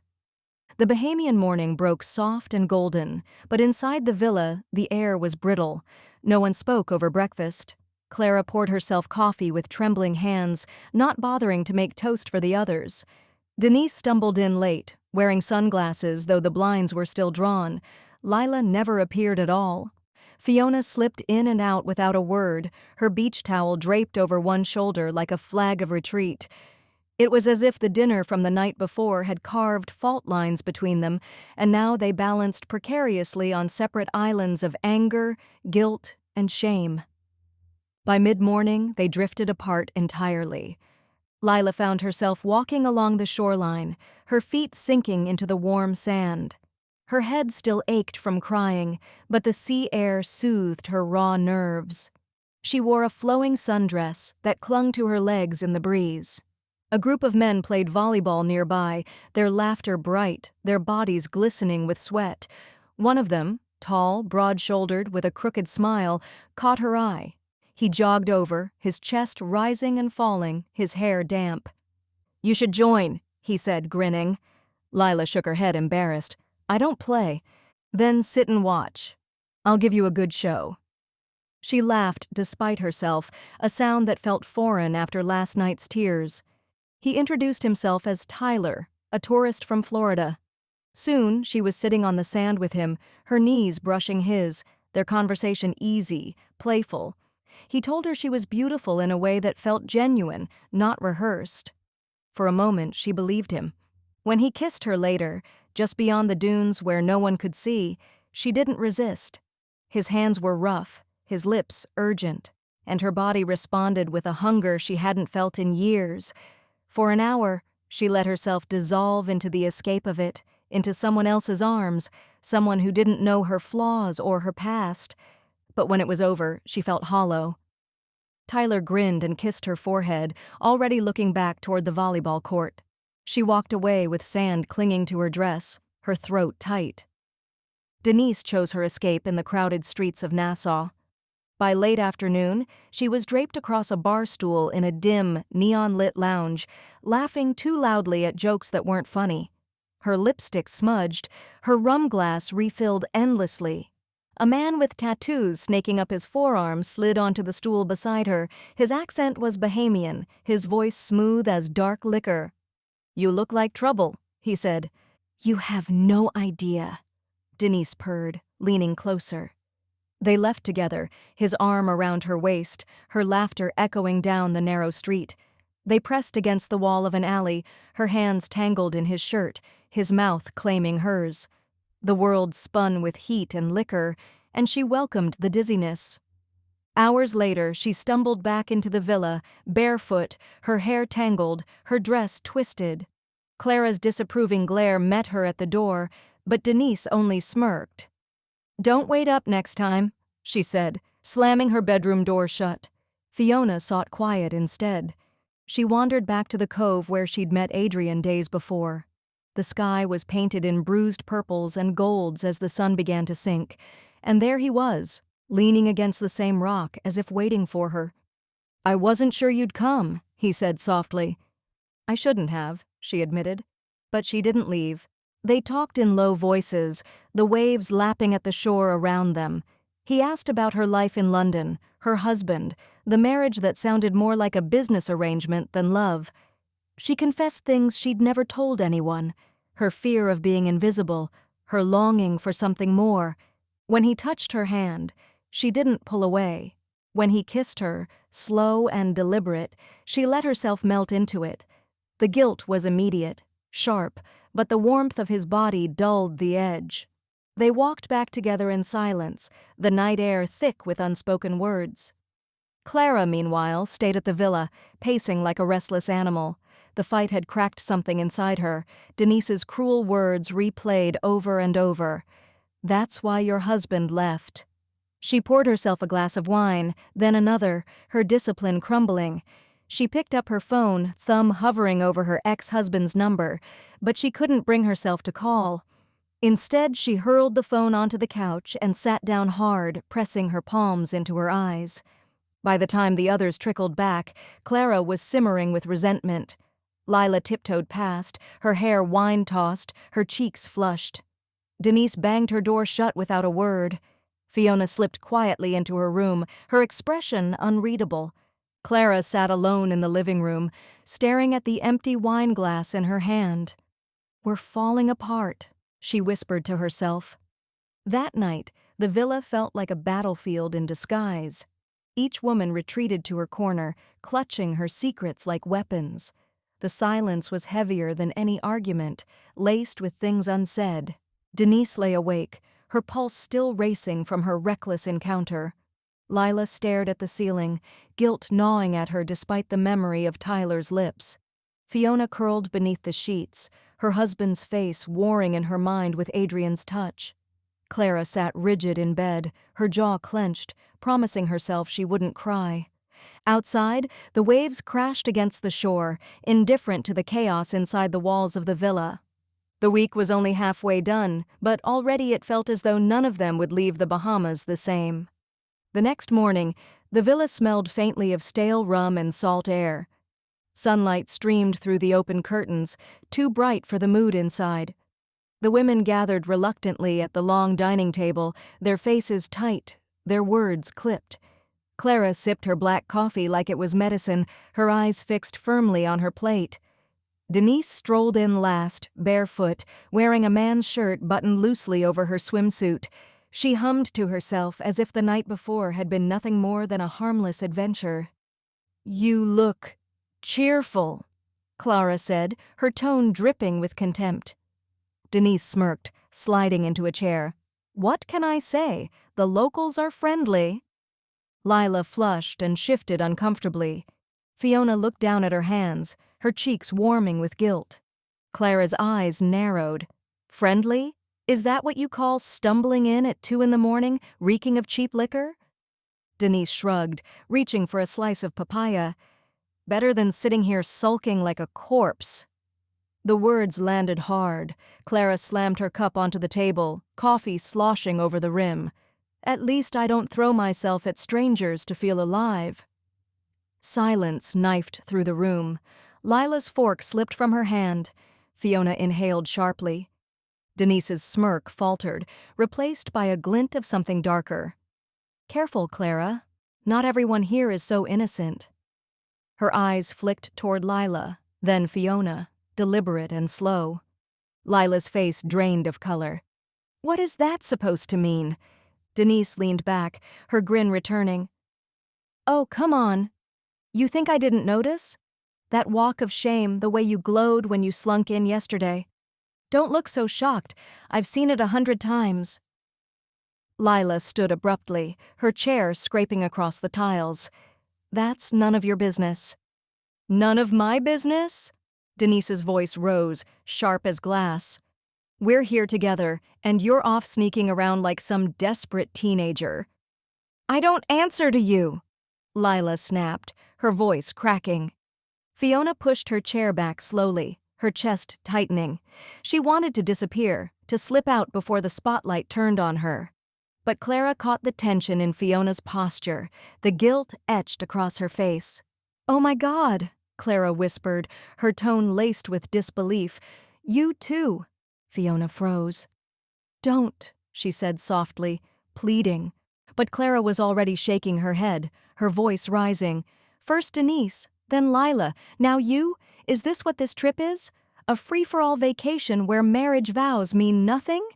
The Bahamian morning broke soft and golden, but inside the villa, the air was brittle. No one spoke over breakfast. Clara poured herself coffee with trembling hands, not bothering to make toast for the others. Denise stumbled in late, wearing sunglasses though the blinds were still drawn. Lila never appeared at all. Fiona slipped in and out without a word, her beach towel draped over one shoulder like a flag of retreat. It was as if the dinner from the night before had carved fault lines between them, and now they balanced precariously on separate islands of anger, guilt, and shame. By mid-morning, they drifted apart entirely. Lila found herself walking along the shoreline, her feet sinking into the warm sand. Her head still ached from crying, but the sea air soothed her raw nerves. She wore a flowing sundress that clung to her legs in the breeze. A group of men played volleyball nearby, their laughter bright, their bodies glistening with sweat. One of them, tall, broad-shouldered, with a crooked smile, caught her eye. He jogged over, his chest rising and falling, his hair damp. "You should join," he said, grinning. Lila shook her head, embarrassed. "I don't play." "Then sit and watch. I'll give you a good show." She laughed despite herself, a sound that felt foreign after last night's tears. He introduced himself as Tyler, a tourist from Florida. Soon, she was sitting on the sand with him, her knees brushing his, their conversation easy, playful. He told her she was beautiful in a way that felt genuine, not rehearsed. For a moment, she believed him. When he kissed her later, just beyond the dunes where no one could see, she didn't resist. His hands were rough, his lips urgent, and her body responded with a hunger she hadn't felt in years. For an hour, she let herself dissolve into the escape of it, into someone else's arms, someone who didn't know her flaws or her past. But when it was over, she felt hollow. Tyler grinned and kissed her forehead, already looking back toward the volleyball court. She walked away with sand clinging to her dress, her throat tight. Denise chose her escape in the crowded streets of Nassau. By late afternoon, she was draped across a bar stool in a dim, neon-lit lounge, laughing too loudly at jokes that weren't funny. Her lipstick smudged, her rum glass refilled endlessly. A man with tattoos snaking up his forearms slid onto the stool beside her. His accent was Bahamian, his voice smooth as dark liquor. "You look like trouble," he said. "You have no idea," Denise purred, leaning closer. They left together, his arm around her waist, her laughter echoing down the narrow street. They pressed against the wall of an alley, her hands tangled in his shirt, his mouth claiming hers. The world spun with heat and liquor, and she welcomed the dizziness. Hours later, she stumbled back into the villa, barefoot, her hair tangled, her dress twisted. Clara's disapproving glare met her at the door, but Denise only smirked. "Don't wait up next time," she said, slamming her bedroom door shut. Fiona sought quiet instead. She wandered back to the cove where she'd met Adrian days before. The sky was painted in bruised purples and golds as the sun began to sink, and there he was, leaning against the same rock as if waiting for her. "I wasn't sure you'd come," he said softly. "I shouldn't have," she admitted. But she didn't leave. They talked in low voices, the waves lapping at the shore around them. He asked about her life in London, her husband, the marriage that sounded more like a business arrangement than love. She confessed things she'd never told anyone, her fear of being invisible, her longing for something more. When he touched her hand, she didn't pull away. When he kissed her, slow and deliberate, she let herself melt into it. The guilt was immediate, sharp, but the warmth of his body dulled the edge. They walked back together in silence, the night air thick with unspoken words. Clara, meanwhile, stayed at the villa, pacing like a restless animal. The fight had cracked something inside her, Denise's cruel words replayed over and over. "That's why your husband left." She poured herself a glass of wine, then another, her discipline crumbling. She picked up her phone, thumb hovering over her ex-husband's number, but she couldn't bring herself to call. Instead, she hurled the phone onto the couch and sat down hard, pressing her palms into her eyes. By the time the others trickled back, Clara was simmering with resentment. Lila tiptoed past, her hair wine-tossed, her cheeks flushed. Denise banged her door shut without a word. Fiona slipped quietly into her room, her expression unreadable. Clara sat alone in the living room, staring at the empty wine glass in her hand. "We're falling apart," she whispered to herself. That night, the villa felt like a battlefield in disguise. Each woman retreated to her corner, clutching her secrets like weapons. The silence was heavier than any argument, laced with things unsaid. Denise lay awake, her pulse still racing from her reckless encounter. Lila stared at the ceiling, guilt gnawing at her despite the memory of Tyler's lips. Fiona curled beneath the sheets, her husband's face warring in her mind with Adrian's touch. Clara sat rigid in bed, her jaw clenched, promising herself she wouldn't cry. Outside, the waves crashed against the shore, indifferent to the chaos inside the walls of the villa. The week was only halfway done, but already it felt as though none of them would leave the Bahamas the same. The next morning, the villa smelled faintly of stale rum and salt air. Sunlight streamed through the open curtains, too bright for the mood inside. The women gathered reluctantly at the long dining table, their faces tight, their words clipped. Clara sipped her black coffee like it was medicine, her eyes fixed firmly on her plate. Denise strolled in last, barefoot, wearing a man's shirt buttoned loosely over her swimsuit. She hummed to herself as if the night before had been nothing more than a harmless adventure. "You look cheerful," Clara said, her tone dripping with contempt. Denise smirked, sliding into a chair. "What can I say? The locals are friendly." Lila flushed and shifted uncomfortably. Fiona looked down at her hands, her cheeks warming with guilt. Clara's eyes narrowed. "Friendly? Is that what you call stumbling in at 2 a.m, reeking of cheap liquor?" Denise shrugged, reaching for a slice of papaya. "Better than sitting here sulking like a corpse." The words landed hard. Clara slammed her cup onto the table, coffee sloshing over the rim. "At least I don't throw myself at strangers to feel alive." Silence knifed through the room. Lila's fork slipped from her hand. Fiona inhaled sharply. Denise's smirk faltered, replaced by a glint of something darker. "Careful, Clara. Not everyone here is so innocent." Her eyes flicked toward Lila, then Fiona, deliberate and slow. Lila's face drained of color. "What is that supposed to mean?" Denise leaned back, her grin returning. "Oh, come on. You think I didn't notice? That walk of shame, the way you glowed when you slunk in yesterday. Don't look so shocked. I've seen it 100 times." Lila stood abruptly, her chair scraping across the tiles. "That's none of your business." "None of my business?" Denise's voice rose, sharp as glass. "We're here together, and you're off sneaking around like some desperate teenager." "I don't answer to you," Lila snapped, her voice cracking. Fiona pushed her chair back slowly, her chest tightening. She wanted to disappear, to slip out before the spotlight turned on her. But Clara caught the tension in Fiona's posture, the guilt etched across her face. "Oh my God," Clara whispered, her tone laced with disbelief. "You too." Fiona froze. "Don't," she said softly, pleading. But Clara was already shaking her head, her voice rising. "First Denise, then Lila, now you? Is this what this trip is? A free-for-all vacation where marriage vows mean nothing?"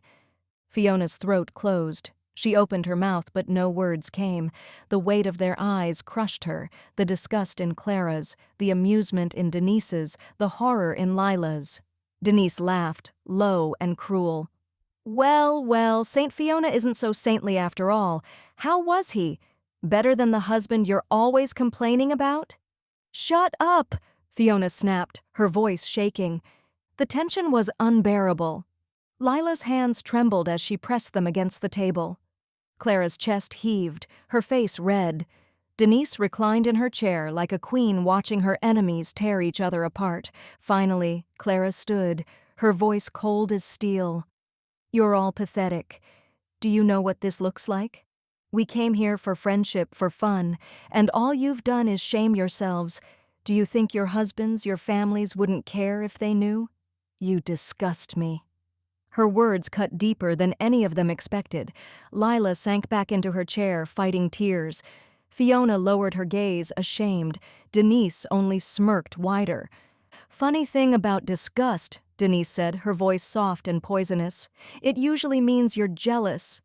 Fiona's throat closed. She opened her mouth, but no words came. The weight of their eyes crushed her, the disgust in Clara's, the amusement in Denise's, the horror in Lila's. Denise laughed, low and cruel. Well, well, Saint Fiona isn't so saintly after all. How was he? Better than the husband you're always complaining about?" "Shut up!" Fiona snapped, her voice shaking. The tension was unbearable. Lila's hands trembled as she pressed them against the table. Clara's chest heaved, her face red. Denise reclined in her chair like a queen watching her enemies tear each other apart. Finally, Clara stood, her voice cold as steel. "You're all pathetic. Do you know what this looks like? We came here for friendship, for fun, and all you've done is shame yourselves. Do you think your husbands, your families wouldn't care if they knew? You disgust me." Her words cut deeper than any of them expected. Lila sank back into her chair, fighting tears. Fiona lowered her gaze, ashamed. Denise only smirked wider. "Funny thing about disgust," Denise said, her voice soft and poisonous. "It usually means you're jealous."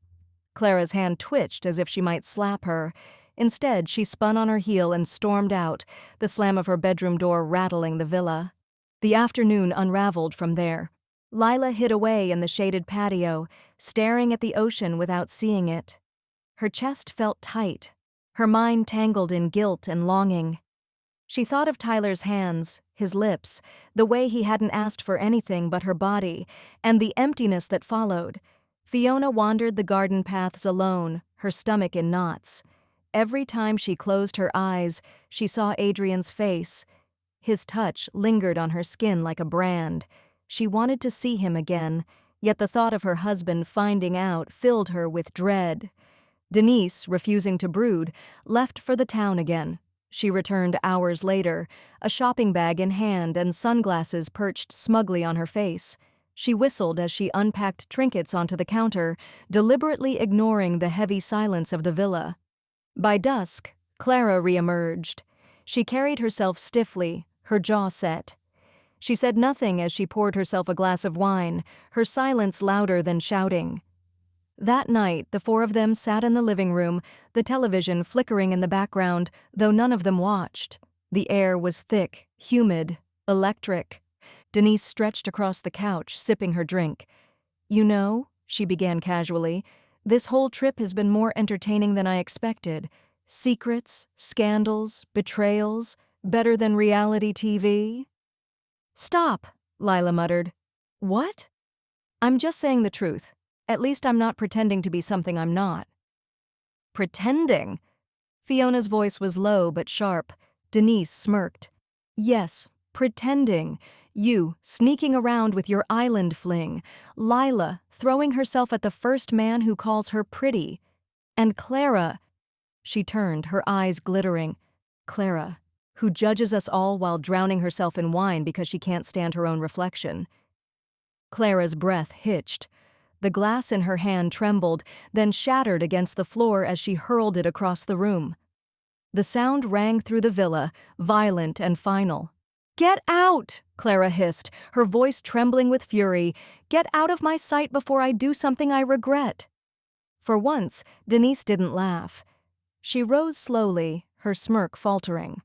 Clara's hand twitched as if she might slap her. Instead, she spun on her heel and stormed out, the slam of her bedroom door rattling the villa. The afternoon unraveled from there. Lila hid away in the shaded patio, staring at the ocean without seeing it. Her chest felt tight, her mind tangled in guilt and longing. She thought of Tyler's hands, his lips, the way he hadn't asked for anything but her body, and the emptiness that followed. Fiona wandered the garden paths alone, her stomach in knots. Every time she closed her eyes, she saw Adrian's face. His touch lingered on her skin like a brand. She wanted to see him again, yet the thought of her husband finding out filled her with dread. Denise, refusing to brood, left for the town again. She returned hours later, a shopping bag in hand and sunglasses perched smugly on her face. She whistled as she unpacked trinkets onto the counter, deliberately ignoring the heavy silence of the villa. By dusk, Clara reemerged. She carried herself stiffly, her jaw set. She said nothing as she poured herself a glass of wine, her silence louder than shouting. That night, the four of them sat in the living room, the television flickering in the background, though none of them watched. The air was thick, humid, electric. Denise stretched across the couch, sipping her drink. "You know," she began casually, "this whole trip has been more entertaining than I expected. Secrets, scandals, betrayals, better than reality TV." "Stop," Lila muttered. "What?" "I'm just saying the truth. At least I'm not pretending to be something I'm not." "Pretending?" Fiona's voice was low but sharp. Denise smirked. "Yes, pretending. You, sneaking around with your island fling. Lila, throwing herself at the first man who calls her pretty. And Clara—" She turned, her eyes glittering. "Clara, who judges us all while drowning herself in wine because she can't stand her own reflection." Clara's breath hitched. The glass in her hand trembled, then shattered against the floor as she hurled it across the room. The sound rang through the villa, violent and final. "Get out!" Clara hissed, her voice trembling with fury. "Get out of my sight before I do something I regret." For once, Denise didn't laugh. She rose slowly, her smirk faltering.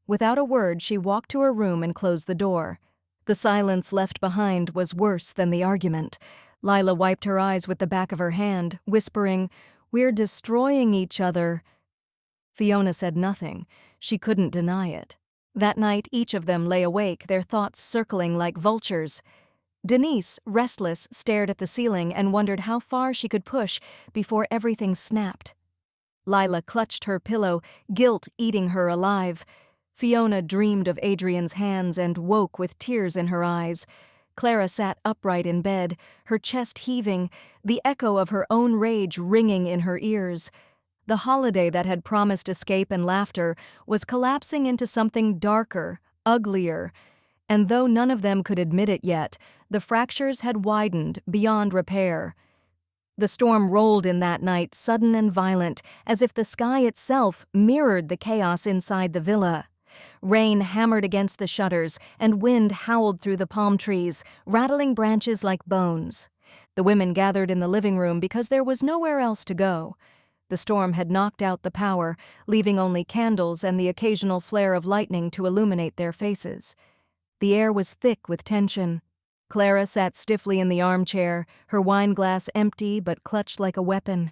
Without a word, she walked to her room and closed the door. The silence left behind was worse than the argument. Lila wiped her eyes with the back of her hand, whispering, "We're destroying each other." Fiona said nothing. She couldn't deny it. That night, each of them lay awake, their thoughts circling like vultures. Denise, restless, stared at the ceiling and wondered how far she could push before everything snapped. Lila clutched her pillow, guilt eating her alive. Fiona dreamed of Adrian's hands and woke with tears in her eyes. Clara sat upright in bed, her chest heaving, the echo of her own rage ringing in her ears. The holiday that had promised escape and laughter was collapsing into something darker, uglier, and though none of them could admit it yet, the fractures had widened beyond repair. The storm rolled in that night, sudden and violent, as if the sky itself mirrored the chaos inside the villa. Rain hammered against the shutters, and wind howled through the palm trees, rattling branches like bones. The women gathered in the living room because there was nowhere else to go. The storm had knocked out the power, leaving only candles and the occasional flare of lightning to illuminate their faces. The air was thick with tension. Clara sat stiffly in the armchair, her wineglass empty but clutched like a weapon.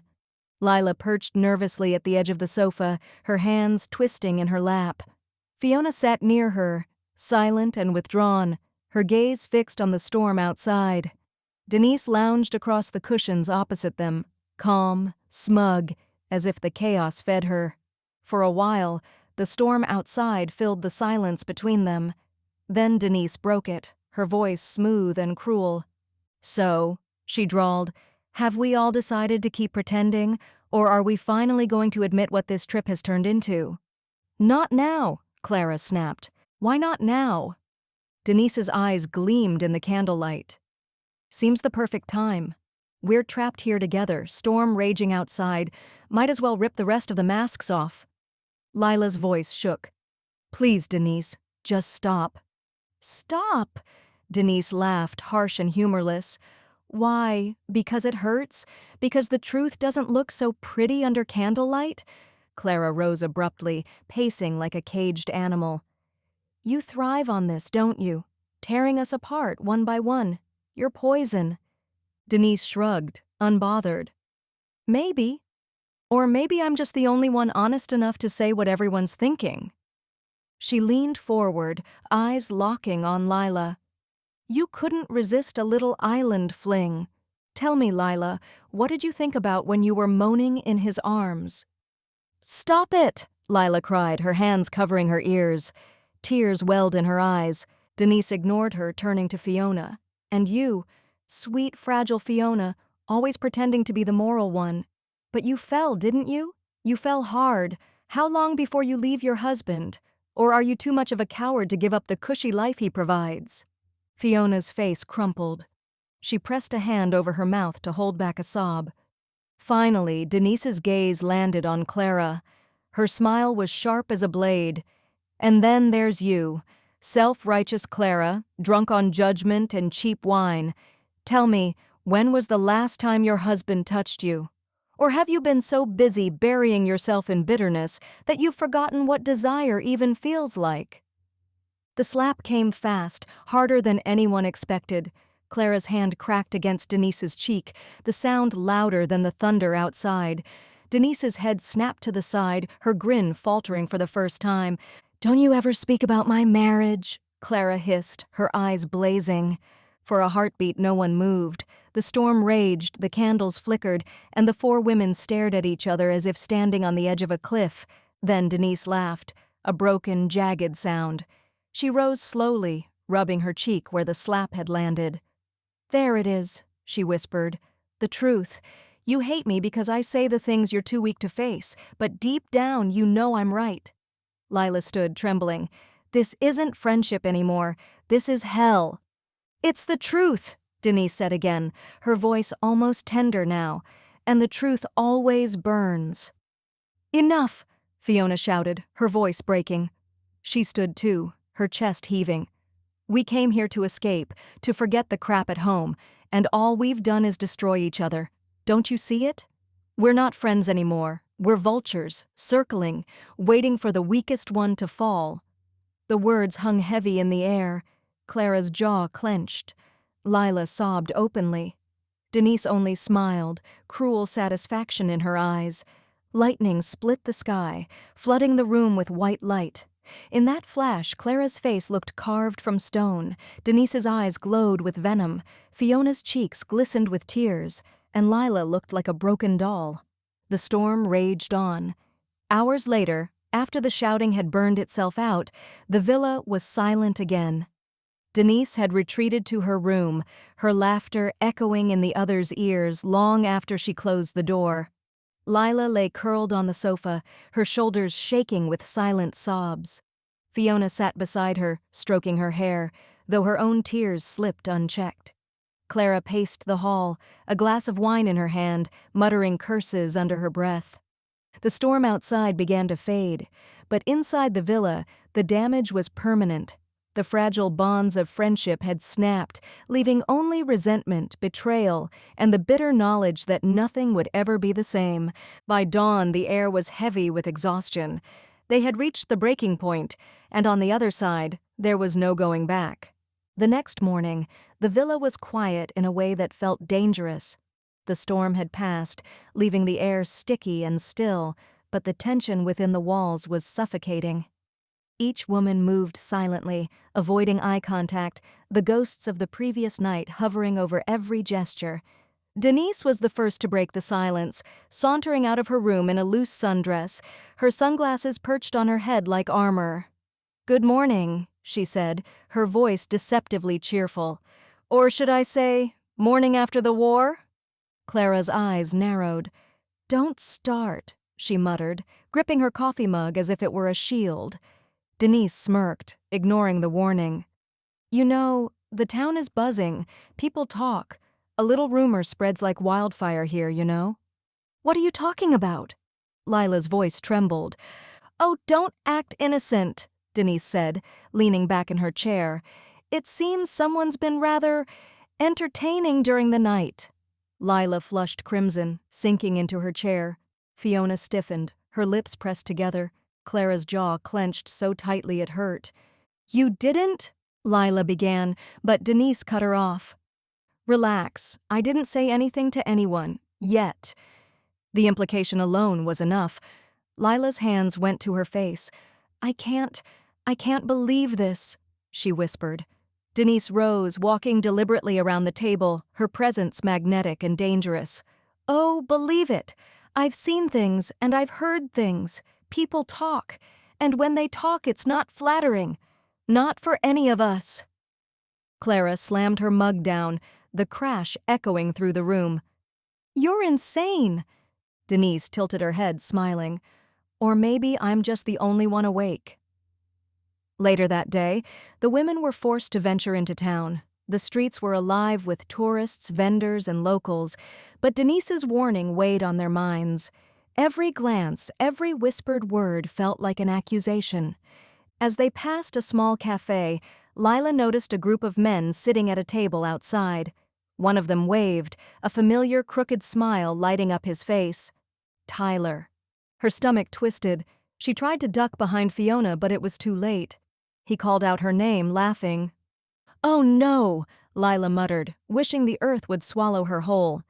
Lila perched nervously at the edge of the sofa, her hands twisting in her lap. Fiona sat near her, silent and withdrawn, her gaze fixed on the storm outside. Denise lounged across the cushions opposite them, calm, smug, as if the chaos fed her. For a while, the storm outside filled the silence between them. Then Denise broke it, her voice smooth and cruel. "So," she drawled, "have we all decided to keep pretending, or are we finally going to admit what this trip has turned into?" "Not now," Clara snapped. "Why not now?" Denise's eyes gleamed in the candlelight. "Seems the perfect time. We're trapped here together, storm raging outside. Might as well rip the rest of the masks off." Lila's voice shook. "Please, Denise, just stop." "Stop?" Denise laughed, harsh and humorless. "Why? Because it hurts? Because the truth doesn't look so pretty under candlelight?" Clara rose abruptly, pacing like a caged animal. "You thrive on this, don't you? Tearing us apart one by one. You're poison." Denise shrugged, unbothered. "Maybe. Or maybe I'm just the only one honest enough to say what everyone's thinking." She leaned forward, eyes locking on Lila. "You couldn't resist a little island fling. Tell me, Lila, what did you think about when you were moaning in his arms?" "Stop it!" Lila cried, her hands covering her ears. Tears welled in her eyes. Denise ignored her, turning to Fiona. "And you, sweet, fragile Fiona, always pretending to be the moral one. But you fell, didn't you? You fell hard. How long before you leave your husband? Or are you too much of a coward to give up the cushy life he provides?" Fiona's face crumpled. She pressed a hand over her mouth to hold back a sob. Finally, Denise's gaze landed on Clara. Her smile was sharp as a blade. "And then there's you, self-righteous Clara, drunk on judgment and cheap wine. Tell me, when was the last time your husband touched you? Or have you been so busy burying yourself in bitterness that you've forgotten what desire even feels like?" The slap came fast, harder than anyone expected. Clara's hand cracked against Denise's cheek, the sound louder than the thunder outside. Denise's head snapped to the side, her grin faltering for the first time. "Don't you ever speak about my marriage?" Clara hissed, her eyes blazing. For a heartbeat, no one moved. The storm raged, the candles flickered, and the four women stared at each other as if standing on the edge of a cliff. Then Denise laughed, a broken, jagged sound. She rose slowly, rubbing her cheek where the slap had landed. "There it is," she whispered. "The truth. You hate me because I say the things you're too weak to face, but deep down you know I'm right." Lila stood, trembling. "This isn't friendship anymore. This is hell." "It's the truth," Denise said again, her voice almost tender now. "And the truth always burns." "Enough!" Fiona shouted, her voice breaking. She stood too, her chest heaving. "We came here to escape, to forget the crap at home, and all we've done is destroy each other. Don't you see it? We're not friends anymore. We're vultures, circling, waiting for the weakest one to fall." The words hung heavy in the air. Clara's jaw clenched. Lila sobbed openly. Denise only smiled, cruel satisfaction in her eyes. Lightning split the sky, flooding the room with white light. In that flash, Clara's face looked carved from stone. Denise's eyes glowed with venom. Fiona's cheeks glistened with tears, and Lila looked like a broken doll. The storm raged on. Hours later, after the shouting had burned itself out, the villa was silent again. Denise had retreated to her room, her laughter echoing in the others' ears long after she closed the door. Lila lay curled on the sofa, her shoulders shaking with silent sobs. Fiona sat beside her, stroking her hair, though her own tears slipped unchecked. Clara paced the hall, a glass of wine in her hand, muttering curses under her breath. The storm outside began to fade, but inside the villa, the damage was permanent. The fragile bonds of friendship had snapped, leaving only resentment, betrayal, and the bitter knowledge that nothing would ever be the same. By dawn, the air was heavy with exhaustion. They had reached the breaking point, and on the other side, there was no going back. The next morning, the villa was quiet in a way that felt dangerous. The storm had passed, leaving the air sticky and still, but the tension within the walls was suffocating. Each woman moved silently, avoiding eye contact, the ghosts of the previous night hovering over every gesture. Denise was the first to break the silence, sauntering out of her room in a loose sundress, her sunglasses perched on her head like armor. "Good morning," she said, her voice deceptively cheerful. "Or should I say, morning after the war?" Clara's eyes narrowed. "Don't start," she muttered, gripping her coffee mug as if it were a shield. Denise smirked, ignoring the warning. "You know, the town is buzzing. People talk. A little rumor spreads like wildfire here, you know." "What are you talking about?" Lila's voice trembled. "Oh, don't act innocent," Denise said, leaning back in her chair. "It seems someone's been rather entertaining during the night." Lila flushed crimson, sinking into her chair. Fiona stiffened, her lips pressed together. Clara's jaw clenched so tightly it hurt. "You didn't?" Lila began, but Denise cut her off. "Relax. I didn't say anything to anyone. Yet." The implication alone was enough. Lila's hands went to her face. I can't believe this," she whispered. Denise rose, walking deliberately around the table, her presence magnetic and dangerous. "Oh, believe it. I've seen things, and I've heard things. People talk, and when they talk it's not flattering. Not for any of us." Clara slammed her mug down, the crash echoing through the room. "You're insane." Denise tilted her head, smiling. Or maybe I'm just the only one awake. Later that day, the women were forced to venture into town. The streets were alive with tourists, vendors, and locals, but Denise's warning weighed on their minds. Every glance, every whispered word felt like an accusation. As they passed a small cafe, Lila noticed a group of men sitting at a table outside. One of them waved, a familiar crooked smile lighting up his face. Tyler. Her stomach twisted. She tried to duck behind Fiona, but it was too late. He called out her name, laughing. "Oh no," Lila muttered, wishing the earth would swallow her whole.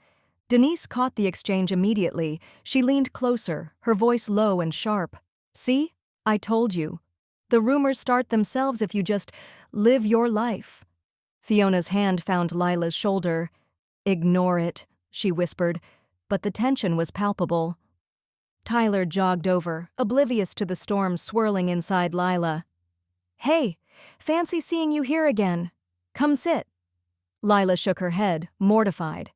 Denise caught the exchange immediately. She leaned closer, her voice low and sharp. "See? I told you. The rumors start themselves if you just live your life." Fiona's hand found Lila's shoulder. "Ignore it," she whispered, but the tension was palpable. Tyler jogged over, oblivious to the storm swirling inside Lila. "Hey, fancy seeing you here again. Come sit." Lila shook her head, mortified.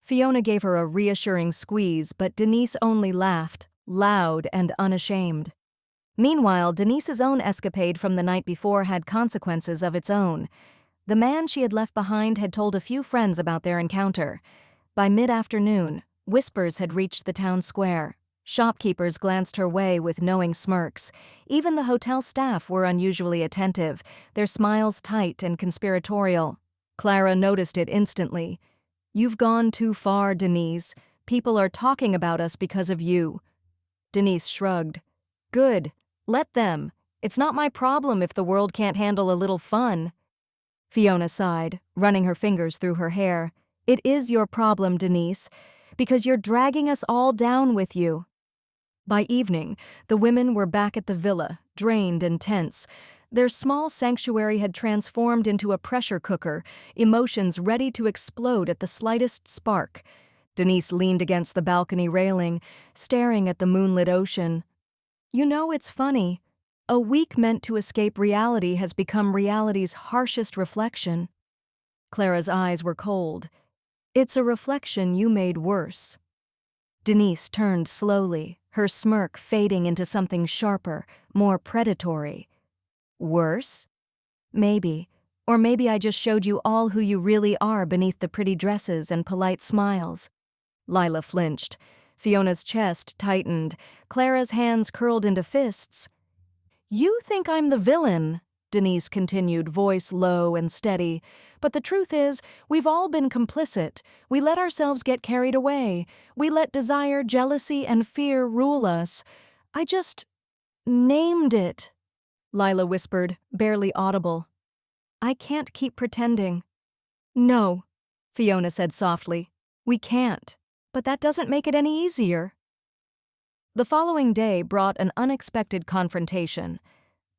Fiona gave her a reassuring squeeze, but Denise only laughed, loud and unashamed. Meanwhile, Denise's own escapade from the night before had consequences of its own. The man she had left behind had told a few friends about their encounter. By mid-afternoon, whispers had reached the town square. Shopkeepers glanced her way with knowing smirks. Even the hotel staff were unusually attentive, their smiles tight and conspiratorial. Clara noticed it instantly. "You've gone too far, Denise. People are talking about us because of you." Denise shrugged. "Good. Let them. It's not my problem if the world can't handle a little fun." Fiona sighed, running her fingers through her hair. "It is your problem, Denise, because you're dragging us all down with you." By evening, the women were back at the villa, drained and tense. Their small sanctuary had transformed into a pressure cooker, emotions ready to explode at the slightest spark. Denise leaned against the balcony railing, staring at the moonlit ocean. "You know, it's funny. A week meant to escape reality has become reality's harshest reflection." Clara's eyes were cold. "It's a reflection you made worse." Denise turned slowly, her smirk fading into something sharper, more predatory. "Worse? Maybe. Or maybe I just showed you all who you really are beneath the pretty dresses and polite smiles." Lila flinched. Fiona's chest tightened. Clara's hands curled into fists. "You think I'm the villain," Denise continued, voice low and steady. "But the truth is, we've all been complicit. We let ourselves get carried away. We let desire, jealousy, and fear rule us. I just named it," Lila whispered, barely audible. "I can't keep pretending." "No," Fiona said softly. "We can't. But that doesn't make it any easier." The following day brought an unexpected confrontation.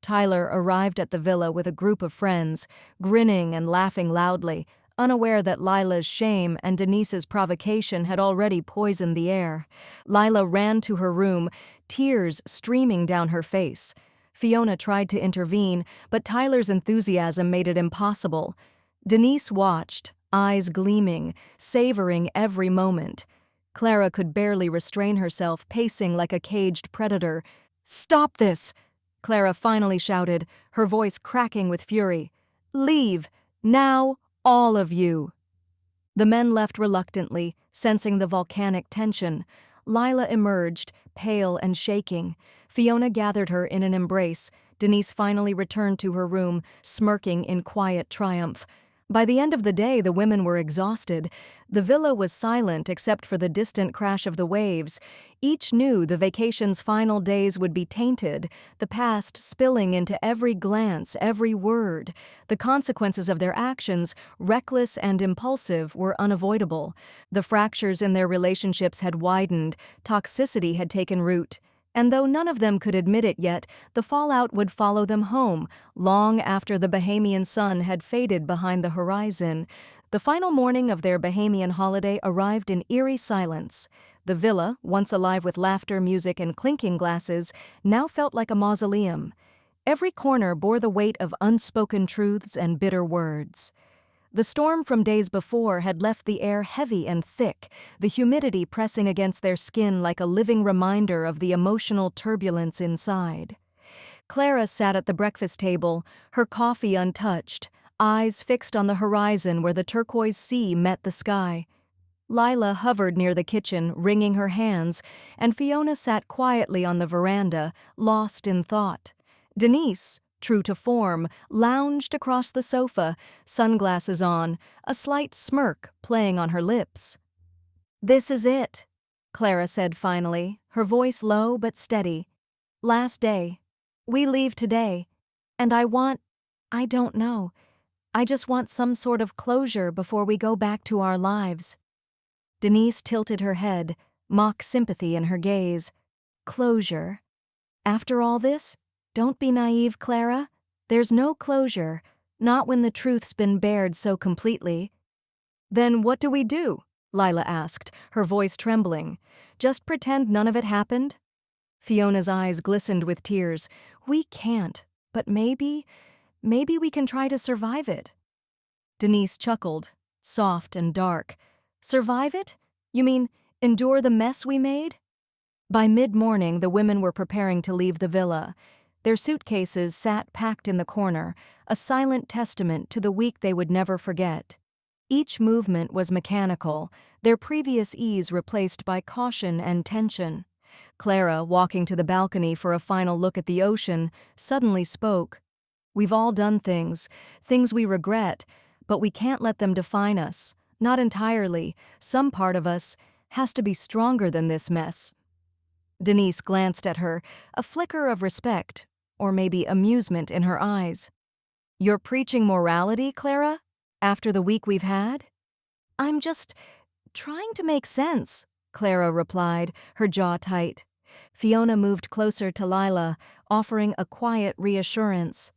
Tyler arrived at the villa with a group of friends, grinning and laughing loudly, unaware that Lila's shame and Denise's provocation had already poisoned the air. Lila ran to her room, tears streaming down her face. Fiona tried to intervene, but Tyler's enthusiasm made it impossible. Denise watched, eyes gleaming, savoring every moment. Clara could barely restrain herself, pacing like a caged predator. "Stop this!" Clara finally shouted, her voice cracking with fury. "Leave! Now, all of you!" The men left reluctantly, sensing the volcanic tension. Lila emerged, pale and shaking. Fiona gathered her in an embrace. Denise finally returned to her room, smirking in quiet triumph. By the end of the day, the women were exhausted. The villa was silent except for the distant crash of the waves. Each knew the vacation's final days would be tainted, the past spilling into every glance, every word. The consequences of their actions, reckless and impulsive, were unavoidable. The fractures in their relationships had widened, toxicity had taken root. And though none of them could admit it yet, the fallout would follow them home, long after the Bahamian sun had faded behind the horizon. The final morning of their Bahamian holiday arrived in eerie silence. The villa, once alive with laughter, music, and clinking glasses, now felt like a mausoleum. Every corner bore the weight of unspoken truths and bitter words. The storm from days before had left the air heavy and thick, the humidity pressing against their skin like a living reminder of the emotional turbulence inside. Clara sat at the breakfast table, her coffee untouched, eyes fixed on the horizon where the turquoise sea met the sky. Lila hovered near the kitchen, wringing her hands, and Fiona sat quietly on the veranda, lost in thought. Denise, true to form, lounged across the sofa, sunglasses on, a slight smirk playing on her lips. "This is it," Clara said finally, her voice low but steady. "Last day. We leave today. And I don't know. I just want some sort of closure before we go back to our lives." Denise tilted her head, mock sympathy in her gaze. Closure. After all this? Don't be naive, Clara. There's no closure, not when the truth's been bared so completely. "Then what do we do?" Lila asked, her voice trembling. "Just pretend none of it happened?" Fiona's eyes glistened with tears. "We can't, but maybe we can try to survive it." Denise chuckled, soft and dark. "Survive it? You mean endure the mess we made?" By mid-morning, the women were preparing to leave the villa. Their suitcases sat packed in the corner, a silent testament to the week they would never forget. Each movement was mechanical, their previous ease replaced by caution and tension. Clara, walking to the balcony for a final look at the ocean, suddenly spoke. "We've all done things we regret, but we can't let them define us. Not entirely. Some part of us has to be stronger than this mess." Denise glanced at her, a flicker of respect, or maybe amusement in her eyes. "You're preaching morality, Clara? After the week we've had?" "I'm just trying to make sense," Clara replied, her jaw tight. Fiona moved closer to Lila, offering a quiet reassurance.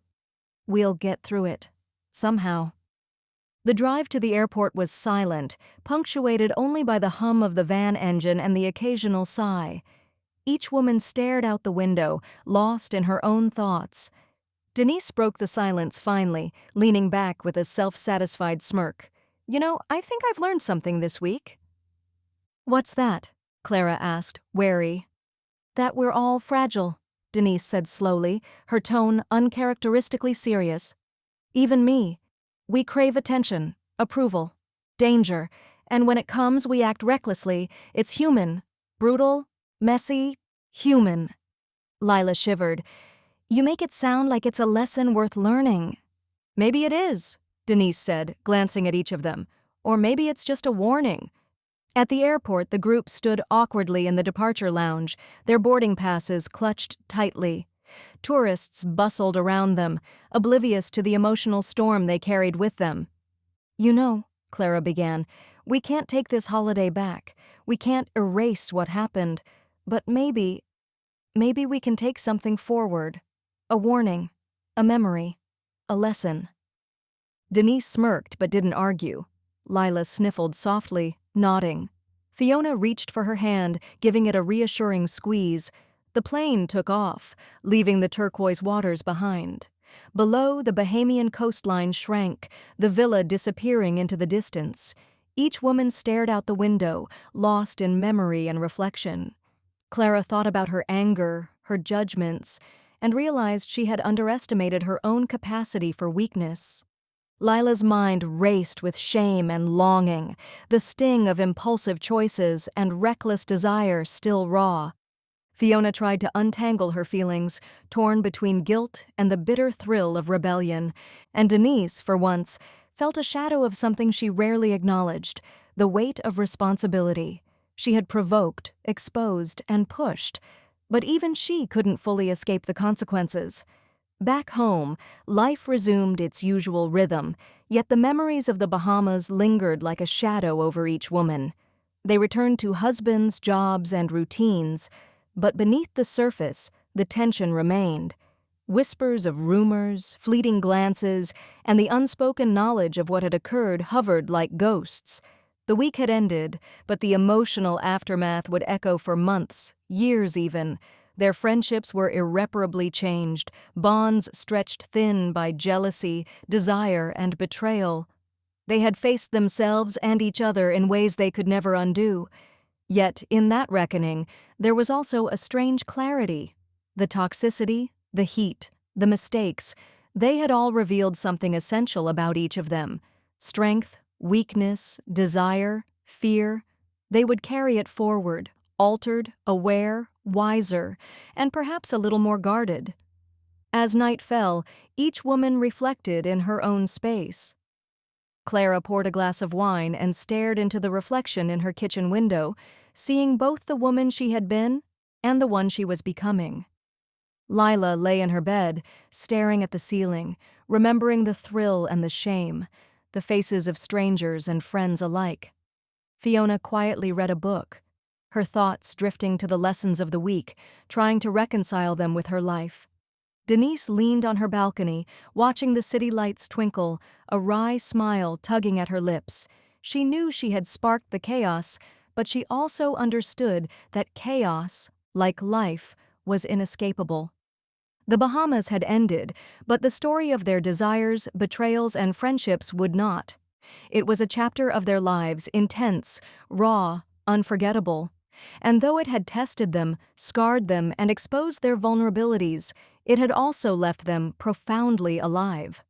"We'll get through it. Somehow." The drive to the airport was silent, punctuated only by the hum of the van engine and the occasional sigh. Each woman stared out the window, lost in her own thoughts. Denise broke the silence finally, leaning back with a self-satisfied smirk. "You know, I think I've learned something this week." "What's that?" Clara asked, wary. "That we're all fragile," Denise said slowly, her tone uncharacteristically serious. "Even me. We crave attention, approval, danger, and when it comes we act recklessly. It's human. Brutal, messy, human." Lila shivered. "You make it sound like it's a lesson worth learning." "Maybe it is," Denise said, glancing at each of them. "Or maybe it's just a warning." At the airport, the group stood awkwardly in the departure lounge, their boarding passes clutched tightly. Tourists bustled around them, oblivious to the emotional storm they carried with them. "You know," Clara began, "we can't take this holiday back. We can't erase what happened. But maybe we can take something forward. A warning, a memory, a lesson." Denise smirked but didn't argue. Lila sniffled softly, nodding. Fiona reached for her hand, giving it a reassuring squeeze. The plane took off, leaving the turquoise waters behind. Below, the Bahamian coastline shrank, the villa disappearing into the distance. Each woman stared out the window, lost in memory and reflection. Clara thought about her anger, her judgments, and realized she had underestimated her own capacity for weakness. Lila's mind raced with shame and longing, the sting of impulsive choices and reckless desire still raw. Fiona tried to untangle her feelings, torn between guilt and the bitter thrill of rebellion, and Denise, for once, felt a shadow of something she rarely acknowledged, the weight of responsibility. She had provoked, exposed, and pushed, but even she couldn't fully escape the consequences. Back home, life resumed its usual rhythm, yet the memories of the Bahamas lingered like a shadow over each woman. They returned to husbands, jobs, and routines, but beneath the surface, the tension remained. Whispers of rumors, fleeting glances, and the unspoken knowledge of what had occurred hovered like ghosts. The week had ended, but the emotional aftermath would echo for months, years even. Their friendships were irreparably changed, bonds stretched thin by jealousy, desire, and betrayal. They had faced themselves and each other in ways they could never undo. Yet, in that reckoning, there was also a strange clarity. The toxicity, the heat, the mistakes, they had all revealed something essential about each of them. Strength, weakness, desire, fear. They would carry it forward, altered, aware, wiser, and perhaps a little more guarded. As night fell, each woman reflected in her own space. Clara poured a glass of wine and stared into the reflection in her kitchen window, seeing both the woman she had been and the one she was becoming. Lila lay in her bed, staring at the ceiling, remembering the thrill and the shame, the faces of strangers and friends alike. Fiona quietly read a book, her thoughts drifting to the lessons of the week, trying to reconcile them with her life. Denise leaned on her balcony, watching the city lights twinkle, a wry smile tugging at her lips. She knew she had sparked the chaos, but she also understood that chaos, like life, was inescapable. The Bahamas had ended, but the story of their desires, betrayals, and friendships would not. It was a chapter of their lives, intense, raw, unforgettable. And though it had tested them, scarred them, and exposed their vulnerabilities, it had also left them profoundly alive.